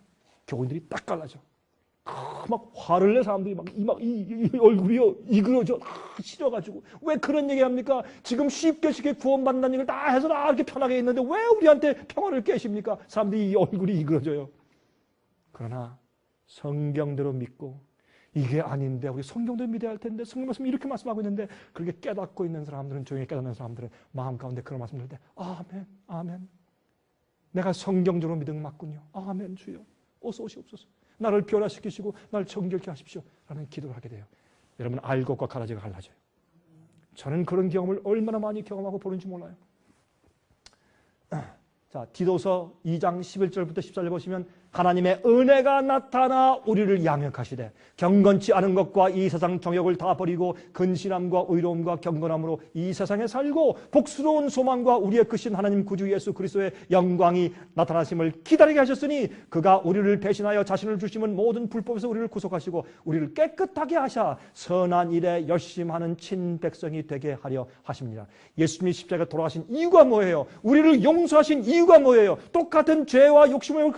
[SPEAKER 1] 교인들이 딱 갈라져. 막 화를 내 사람들이 이 얼굴이요 이그러져 싫어가지고 왜 그런 얘기합니까? 지금 쉽게 구원받는다는 얘기를 다 해서 다 이렇게 편하게 있는데 왜 우리한테 평화를 깨십니까? 사람들이 이 얼굴이 이그러져요. 그러나 성경대로 믿고 이게 아닌데 우리 성경대로 믿어야 할 텐데 성경 말씀 이렇게 말씀하고 있는데 그렇게 깨닫고 있는 사람들은, 조용히 깨닫는 사람들은 마음 가운데 그런 말씀 들을 때 아멘 아멘, 내가 성경대로 믿음 맞군요. 아멘 주여 어서 오시옵소서. 나를 변화시키시고 나를 정결케 하십시오 라는 기도를 하게 돼요. 여러분 알곡과 가라지가 갈라져요. 저는 그런 경험을 얼마나 많이 경험하고 보는지 몰라요. 자, 디도서 2장 11절부터 14절 보시면 하나님의 은혜가 나타나 우리를 양육하시되 경건치 않은 것과 이 세상 정욕을 다 버리고 근신함과 의로움과 경건함으로 이 세상에 살고 복스러운 소망과 우리의 크신 하나님 구주 예수 그리스도의 영광이 나타나심을 기다리게 하셨으니 그가 우리를 대신하여 자신을 주심은 모든 불법에서 우리를 구속하시고 우리를 깨끗하게 하사 선한 일에 열심하는 친백성이 되게 하려 하십니다. 예수님이 십자가에 돌아가신 이유가 뭐예요? 우리를 용서하신 이유가 뭐예요? 똑같은 죄와 욕심을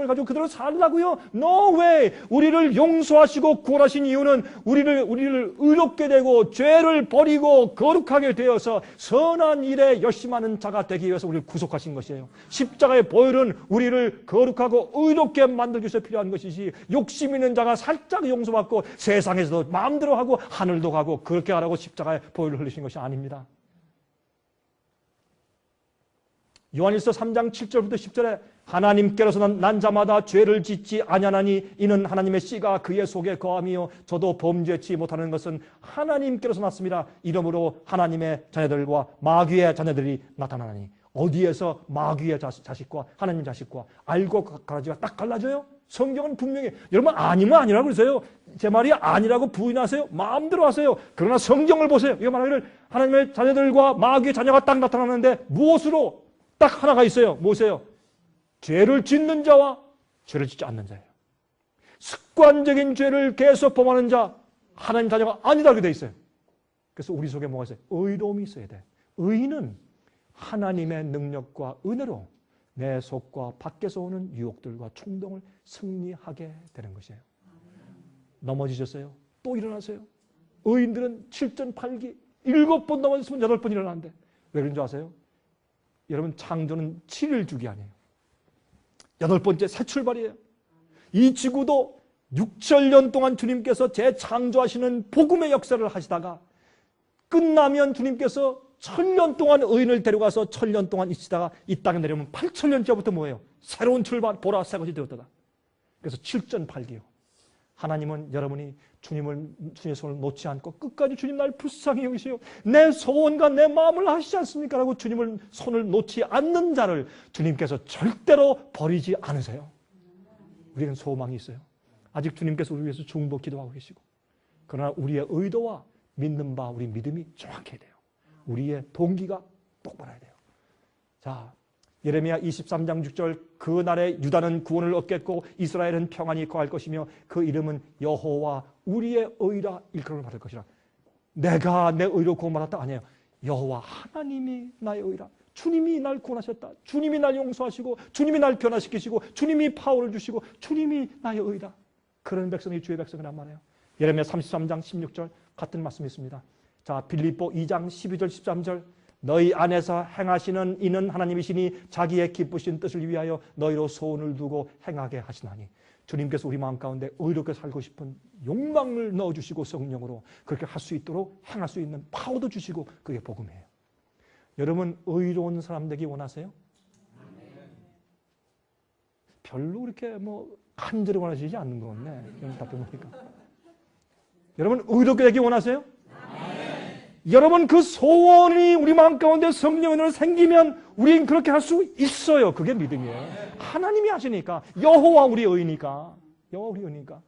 [SPEAKER 1] 가지고 그대로 살라고요? No way! 우리를 용서하시고 구원하신 이유는 우리를 의롭게 되고 죄를 버리고 거룩하게 되어서 선한 일에 열심하는 자가 되기 위해서 우리를 구속하신 것이에요. 십자가의 보혈은 우리를 거룩하고 의롭게 만들기 위해서 필요한 것이지 욕심 있는 자가 살짝 용서받고 세상에서도 마음대로 하고 하늘도 가고 그렇게 하라고 십자가의 보혈을 흘리신 것이 아닙니다. 요한일서 3장 7절부터 10절에 하나님께로서는 난 자마다 죄를 짓지 아니하나니 이는 하나님의 씨가 그의 속에 거함이요 저도 범죄치 못하는 것은 하나님께로서 났습니다. 이러므로 하나님의 자녀들과 마귀의 자녀들이 나타나니. 어디에서 마귀의 자식과 하나님 자식과 알고 가라지가 딱 갈라져요? 성경은 분명히 여러분 아니면 아니라고 그러세요. 제 말이 아니라고 부인하세요. 마음대로 하세요. 그러나 성경을 보세요. 이거 말하기를 하나님의 자녀들과 마귀의 자녀가 딱 나타나는데 무엇으로? 딱 하나가 있어요. 뭐세요? 죄를 짓는 자와 죄를 짓지 않는 자예요. 습관적인 죄를 계속 범하는 자, 하나님 자녀가 아니다 그렇게 돼 있어요. 그래서 우리 속에 뭐가 있어요? 의로움이 있어야 돼. 의인은 하나님의 능력과 은혜로 내 속과 밖에서 오는 유혹들과衝動을 승리하게 되는 것이에요. 넘어지셨어요? 또 일어나세요. 의인들은 7전 8기 7번 넘어졌으면 8번 일어나는데 왜 그런 줄 아세요? 여러분 창조는 7일 주기 아니에요. 8번째 새 출발이에요. 이 지구도 6천년 동안 주님께서 재창조하시는 복음의 역사를 하시다가 끝나면 주님께서 1000년 동안 의인을 데려가서 1000년 동안 있으다가 이 땅에 내려오면 8000년째부터 뭐예요? 새로운 출발, 보라 새 것이 되었다. 그래서 7전 8기요. 하나님은 여러분이 주님의 손을 놓지 않고 끝까지 주님 날 불쌍히 여기시오. 내 소원과 내 마음을 하시지 않습니까? 라고 주님을 손을 놓지 않는 자를 주님께서 절대로 버리지 않으세요. 우리는 소망이 있어요. 아직 주님께서 우리 위해서 중보 기도하고 계시고, 그러나 우리의 의도와 믿는 바 우리 믿음이 정확해야 돼요. 우리의 동기가 똑바라야 돼요. 자, 예레미야 23장 6절, 그날에 유다는 구원을 얻겠고 이스라엘은 평안히 거할 것이며 그 이름은 여호와 우리의 의라 일컬음을 받을 것이라. 내가 내 의로 구원받았다 아니에요. 여호와 하나님이 나의 의라. 주님이 날 구원하셨다. 주님이 날 용서하시고 주님이 날 변화시키시고 주님이 파워를 주시고 주님이 나의 의다. 그런 백성이 주의 백성이란 말이에요. 예레미야 33장 16절 같은 말씀이 있습니다. 자, 빌립보 2장 12절 13절, 너희 안에서 행하시는 이는 하나님이시니 자기의 기쁘신 뜻을 위하여 너희로 소원을 두고 행하게 하시나니. 주님께서 우리 마음 가운데 의롭게 살고 싶은 욕망을 넣어주시고 성령으로 그렇게 할 수 있도록 행할 수 있는 파워도 주시고, 그게 복음이에요. 여러분 의로운 사람 되기 원하세요? 별로 그렇게 간절히 원하시지 않는 것 같네. 이런 답변 보니까. 여러분 의롭게 되기 원하세요? 여러분 그 소원이 우리 마음 가운데 성령의 은혜로 생기면 우리는 그렇게 할 수 있어요. 그게 믿음이에요. 하나님이 하시니까. 여호와 우리 의니까. 여호와 우리 의니까.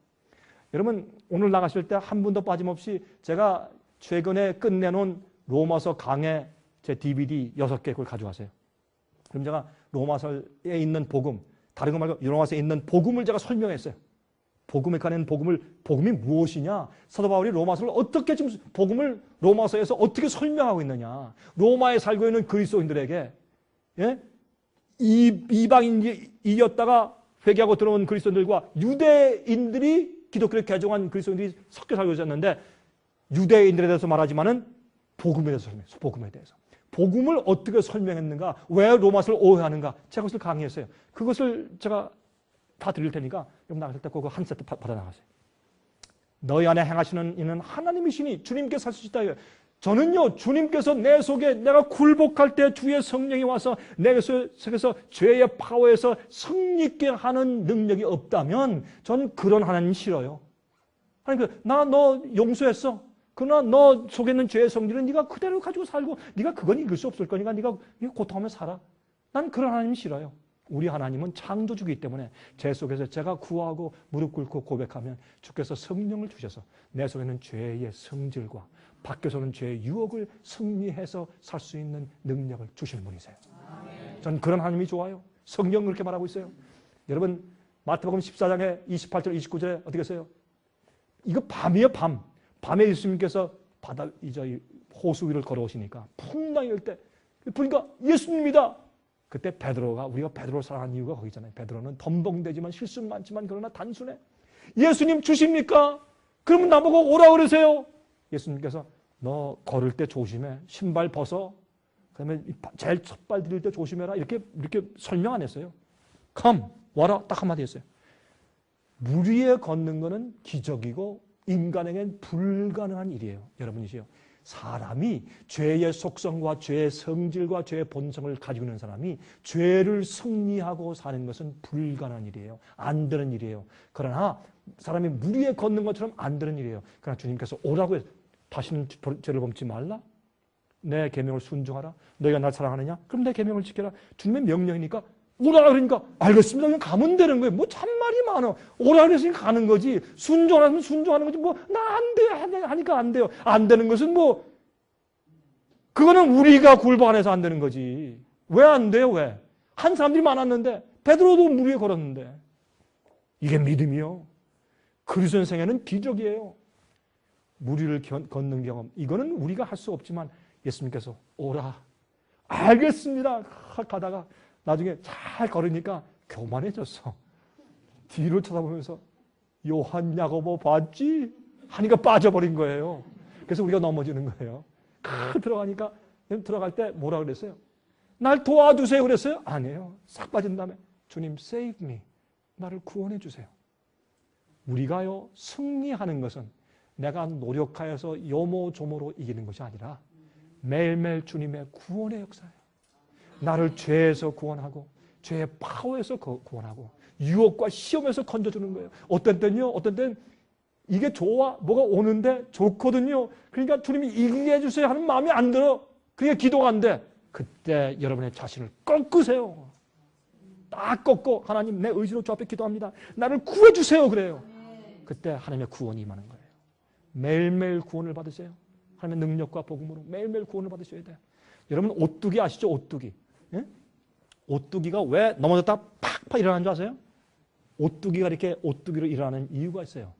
[SPEAKER 1] 여러분 오늘 나가실 때 한 분도 빠짐없이 제가 최근에 끝내놓은 로마서 강해 제 DVD 6개 그걸 가져가세요. 그럼 제가 로마서에 있는 복음, 다른 거 말고 로마서에 있는 복음을 제가 설명했어요. 복음에 관한 복음이 무엇이냐? 사도 바울이 로마서를 어떻게 지금 복음을 로마서에서 어떻게 설명하고 있느냐? 로마에 살고 있는 그리스도인들에게, 예? 이방인이었다가 회개하고 들어온 그리스도인들과 유대인들이 기독교를 개종한 그리스도인들이 섞여 살고 있었는데, 유대인들에 대해서 말하지만은 복음에 대해서 설명했어요. 복음에 대해서. 복음을 어떻게 설명했는가? 왜 로마서를 오해하는가? 제가 그것을 강의했어요. 그것을 제가 다 드릴 테니까 여러분 나가실 때 그거 한 세트 받아 나가세요. 너희 안에 행하시는 이는 하나님이시니 주님께서 할 수 있다. 저는요, 주님께서 내 속에 내가 굴복할 때 주의 성령이 와서 내 속에서 죄의 파워에서 승리있게 하는 능력이 없다면 저는 그런 하나님 싫어요. 하나님, 나 너 용서했어. 그러나 너 속에 있는 죄의 성질은 네가 그대로 가지고 살고 네가 그건 이길 수 없을 거니까 네가 고통하며 살아. 난 그런 하나님 싫어요. 우리 하나님은 창조주이기 때문에 제 속에서 제가 구하고 무릎 꿇고 고백하면 주께서 성령을 주셔서 내 속에는 죄의 성질과 밖에서는 죄의 유혹을 승리해서 살 수 있는 능력을 주시는 분이세요. 전 그런 하나님이 좋아요. 성경 그렇게 말하고 있어요. 여러분 마태복음 14장에 28절 29절에 어떻게 했어요? 이거 밤이에요. 밤에 예수님께서 바다 이제 호수 위를 걸어오시니까 풍랑이 올 때 보니까 예수님이다. 그때 베드로가, 우리가 베드로를 사랑하는 이유가 거기잖아요. 베드로는 덤벙대지만 실수는 많지만 그러나 단순해. 예수님 주십니까? 그러면 나보고 오라 그러세요. 예수님께서 너 걸을 때 조심해. 신발 벗어. 그다음에 제일 첫 발 들일 때 조심해라. 이렇게 설명 안 했어요. Come, 와라. 딱 한마디 했어요. 물 위에 걷는 거는 기적이고 인간에겐 불가능한 일이에요. 여러분이시요. 사람이 죄의 속성과 죄의 성질과 죄의 본성을 가지고 있는 사람이 죄를 승리하고 사는 것은 불가능한 일이에요. 안 되는 일이에요. 그러나 사람이 물 위에 걷는 것처럼 안 되는 일이에요. 그러나 주님께서 오라고 해서 다시는 죄를 범치 말라. 내 계명을 순종하라. 너희가 날 사랑하느냐? 그럼 내 계명을 지켜라. 주님의 명령이니까 오라 그러니까 알겠습니다. 그냥 가면 되는 거예요. 뭐 참말이 많아. 오라 그랬으니까 가는 거지. 순종하면 순종하는 거지. 뭐 나 안 돼 하니까 안 돼요. 안 되는 것은 뭐 그거는 우리가 굴복 안 해서 안 되는 거지. 왜 안 돼요? 왜? 한 사람들이 많았는데 베드로도 물 위에 걸었는데 이게 믿음이요. 그리스도인 생애는 기적이에요. 물 위를 걷는 경험. 이거는 우리가 할 수 없지만 예수님께서 오라. 알겠습니다. 가다가 나중에 잘 걸으니까 교만해졌어. 뒤로 쳐다보면서 요한 야고보 봤지? 하니까 빠져버린 거예요. 그래서 우리가 넘어지는 거예요. 들어가니까 들어갈 때 뭐라 그랬어요? 날 도와주세요 그랬어요? 아니에요. 싹 빠진 다음에 주님 save me. 나를 구원해 주세요. 우리가요 승리하는 것은 내가 노력하여서 요모조모로 이기는 것이 아니라 매일매일 주님의 구원의 역사예요. 나를 죄에서 구원하고 죄의 파워에서 구원하고 유혹과 시험에서 건져주는 거예요. 어떤 때는 이게 좋아 뭐가 오는데 좋거든요. 그러니까 주님이 이기게 해주세요 하는 마음이 안 들어. 그게 기도가 안 돼. 그때 여러분의 자신을 꺾으세요. 딱 꺾고 하나님 내 의지로 주 앞에 기도합니다. 나를 구해주세요 그래요. 그때 하나님의 구원이 임하는 거예요. 매일매일 구원을 받으세요. 하나님의 능력과 복음으로 매일매일 구원을 받으셔야 돼요. 여러분 오뚜기 아시죠? 오뚜기. 예? 오뚜기가 왜 넘어졌다 팍팍 일어나는 줄 아세요? 오뚜기가 이렇게 오뚜기로 일어나는 이유가 있어요.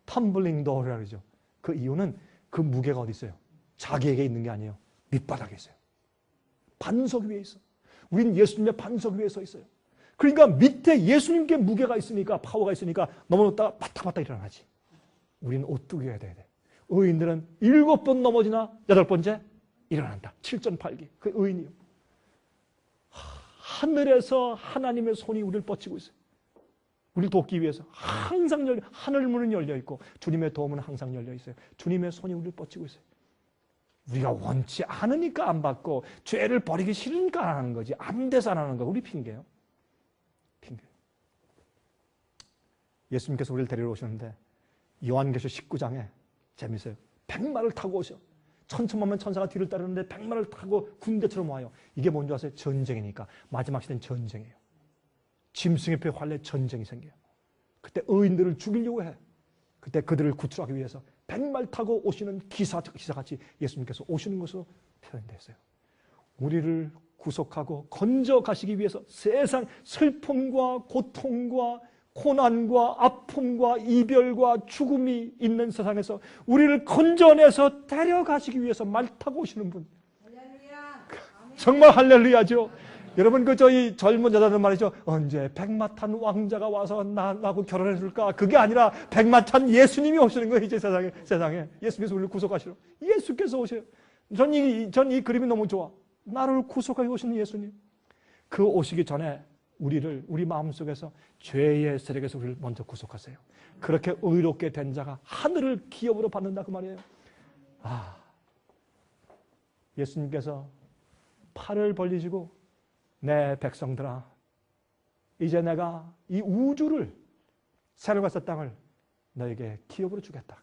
[SPEAKER 1] 텀블링 도어라고 그러죠. 그 이유는 그 무게가 어디 있어요? 자기에게 있는 게 아니에요. 밑바닥에 있어요. 반석 위에 있어. 우린 예수님의 반석 위에 서 있어요. 그러니까 밑에 예수님께 무게가 있으니까, 파워가 있으니까 넘어졌다가 바닥바닥 일어나지. 우리는 오뚜기여야 돼. 의인들은 7번 넘어지나 8번째 일어난다. 7전 8기. 그 의인이요. 하늘에서 하나님의 손이 우리를 뻗치고 있어요. 우리를 돕기 위해서 항상 하늘 문은 열려 있고 주님의 도움은 항상 열려 있어요. 주님의 손이 우리를 뻗치고 있어요. 우리가 원치 않으니까 안 받고 죄를 버리기 싫으니까 안 하는 거지. 안 돼서 안 하는 거. 우리 핑계예요. 핑계. 예수님께서 우리를 데리러 오셨는데 요한계시록 19장에 재밌어요. 백마를 타고 오셔. 천천만면 천사가 뒤를 따르는데 백마를 타고 군대처럼 와요. 이게 뭔지 아세요? 전쟁이니까. 마지막 시대는 전쟁이에요. 짐승의 표 활례 전쟁이 생겨요. 그때 의인들을 죽이려고 해. 그때 그들을 구출하기 위해서 백말 타고 오시는 기사같이 예수님께서 오시는 것으로 표현됐어요. 우리를 구속하고 건져 가시기 위해서 세상 슬픔과 고통과 고난과 아픔과 이별과 죽음이 있는 세상에서 우리를 건져내서 데려가시기 위해서 말 타고 오시는 분. 할렐루야. 정말 할렐루야죠. 여러분 저희 젊은 여자들 말이죠. 언제 백마 탄 왕자가 와서 나하고 결혼해 줄까? 그게 아니라 백마 탄 예수님이 오시는 거예요. 이제 세상에. 예수께서 우리를 구속하시러. 예수께서 오셔요. 전 이 그림이 너무 좋아. 나를 구속하게 오시는 예수님. 그 오시기 전에 우리 마음속에서 죄의 세력에서 우리를 먼저 구속하세요. 그렇게 의롭게 된 자가 하늘을 기업으로 받는다 그 말이에요. 예수님께서 팔을 벌리시고 내 백성들아 이제 내가 이 우주를 새로운 땅을 너에게 기업으로 주겠다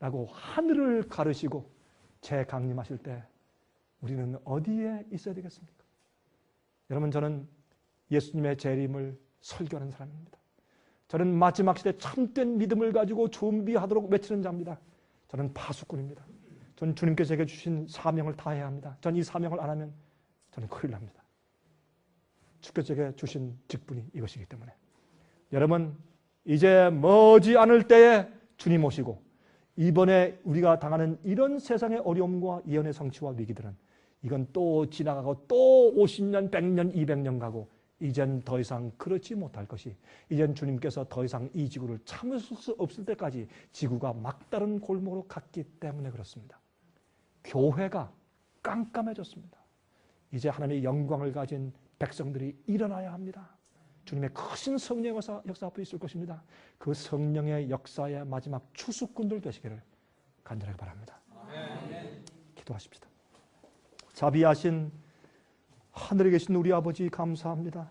[SPEAKER 1] 라고 하늘을 가르시고 재강림하실 때 우리는 어디에 있어야 되겠습니까? 여러분 저는 예수님의 재림을 설교하는 사람입니다. 저는 마지막 시대 참된 믿음을 가지고 준비하도록 외치는 자입니다. 저는 파수꾼입니다. 저는 주님께서 제게 주신 사명을 다해야 합니다. 저는 이 사명을 안 하면 저는 큰일 납니다. 주께서 제게 주신 직분이 이것이기 때문에 여러분 이제 머지않을 때에 주님 오시고 이번에 우리가 당하는 이런 세상의 어려움과 예언의 성취와 위기들은 이건 또 지나가고 또 50년, 100년, 200년 가고 이젠 더 이상 그렇지 못할 것이 이젠 주님께서 더 이상 이 지구를 참을 수 없을 때까지 지구가 막다른 골목으로 갔기 때문에 그렇습니다. 교회가 깜깜해졌습니다. 이제 하나님의 영광을 가진 백성들이 일어나야 합니다. 주님의 크신 성령의 역사 앞에 있을 것입니다. 그 성령의 역사의 마지막 추수꾼들 되시기를 간절하게 바랍니다. 아멘. 기도하십시다. 자비하신 하늘에 계신 우리 아버지 감사합니다.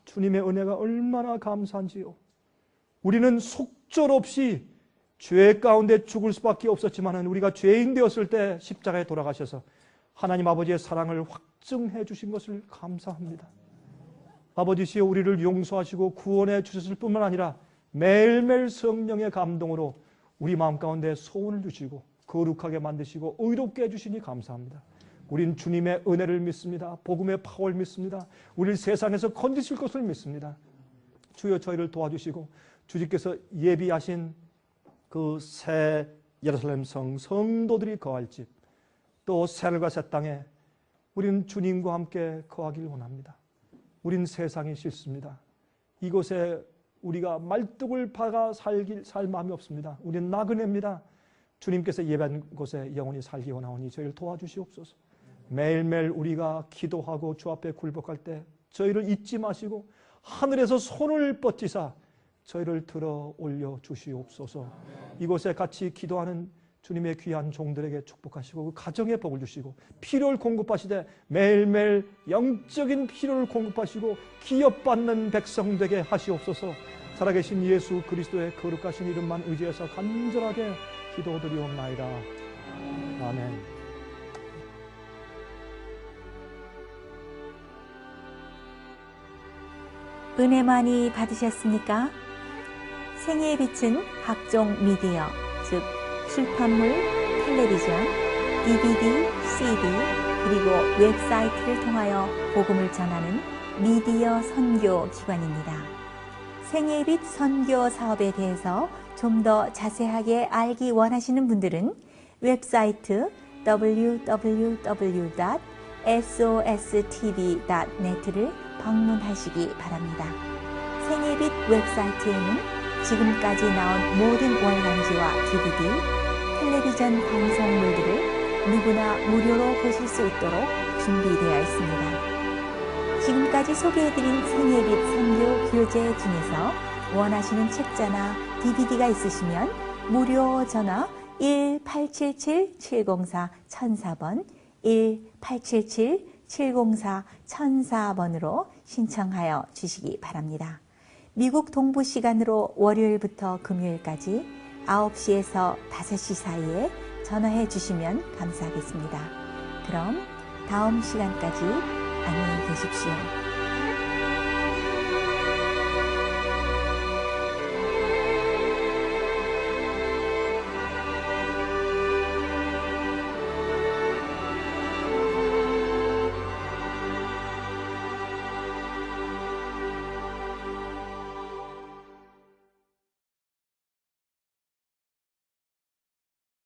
[SPEAKER 1] 주님의 은혜가 얼마나 감사한지요. 우리는 속절없이 죄 가운데 죽을 수밖에 없었지만 우리가 죄인 되었을 때 십자가에 돌아가셔서 하나님 아버지의 사랑을 확증해 주신 것을 감사합니다. 아버지시여 우리를 용서하시고 구원해 주셨을 뿐만 아니라 매일매일 성령의 감동으로 우리 마음 가운데 소원을 주시고 거룩하게 만드시고 의롭게 해주시니 감사합니다. 우린 주님의 은혜를 믿습니다. 복음의 파워를 믿습니다. 우리를 세상에서 건지실 것을 믿습니다. 주여 저희를 도와주시고 주님께서 예비하신 그 새 예루살렘 성도들이 거할 집, 또 새하늘과 새 땅에 우리는 주님과 함께 거하길 원합니다. 우린 세상이 싫습니다. 이곳에 우리가 말뚝을 박아 살 마음이 없습니다. 우리는 나그네입니다. 주님께서 예배한 곳에 영원히 살기 원하오니 저희를 도와주시옵소서. 매일매일 우리가 기도하고 주 앞에 굴복할 때 저희를 잊지 마시고 하늘에서 손을 뻗치사 저희를 들어 올려 주시옵소서. 이곳에 같이 기도하는 주님의 귀한 종들에게 축복하시고 그 가정에 복을 주시고 필요를 공급하시되 매일매일 영적인 필요를 공급하시고 기업받는 백성 되게 하시옵소서. 살아계신 예수 그리스도의 거룩하신 이름만 의지해서 간절하게 기도드리옵나이다. 아멘.
[SPEAKER 2] 은혜 많이 받으셨습니까? 생애의 빛은 각종 미디어, 즉 출판물, 텔레비전, DVD, CD, 그리고 웹사이트를 통하여 복음을 전하는 미디어 선교 기관입니다. 생애의 빛 선교 사업에 대해서 좀 더 자세하게 알기 원하시는 분들은 웹사이트 www.sostv.net를 방문하시기 바랍니다. 생애의 빛 웹사이트에는 지금까지 나온 모든 월간지와 DVD, 텔레비전 방송물들을 누구나 무료로 보실 수 있도록 준비되어 있습니다. 지금까지 소개해드린 생애의 빛 선교 교재 중에서 원하시는 책자나 DVD가 있으시면 무료 전화 1-877-704-1004번, 1-877-704-1004번으로 신청하여 주시기 바랍니다. 미국 동부 시간으로 월요일부터 금요일까지 9시에서 5시 사이에 전화해 주시면 감사하겠습니다. 그럼 다음 시간까지 안녕히 계십시오.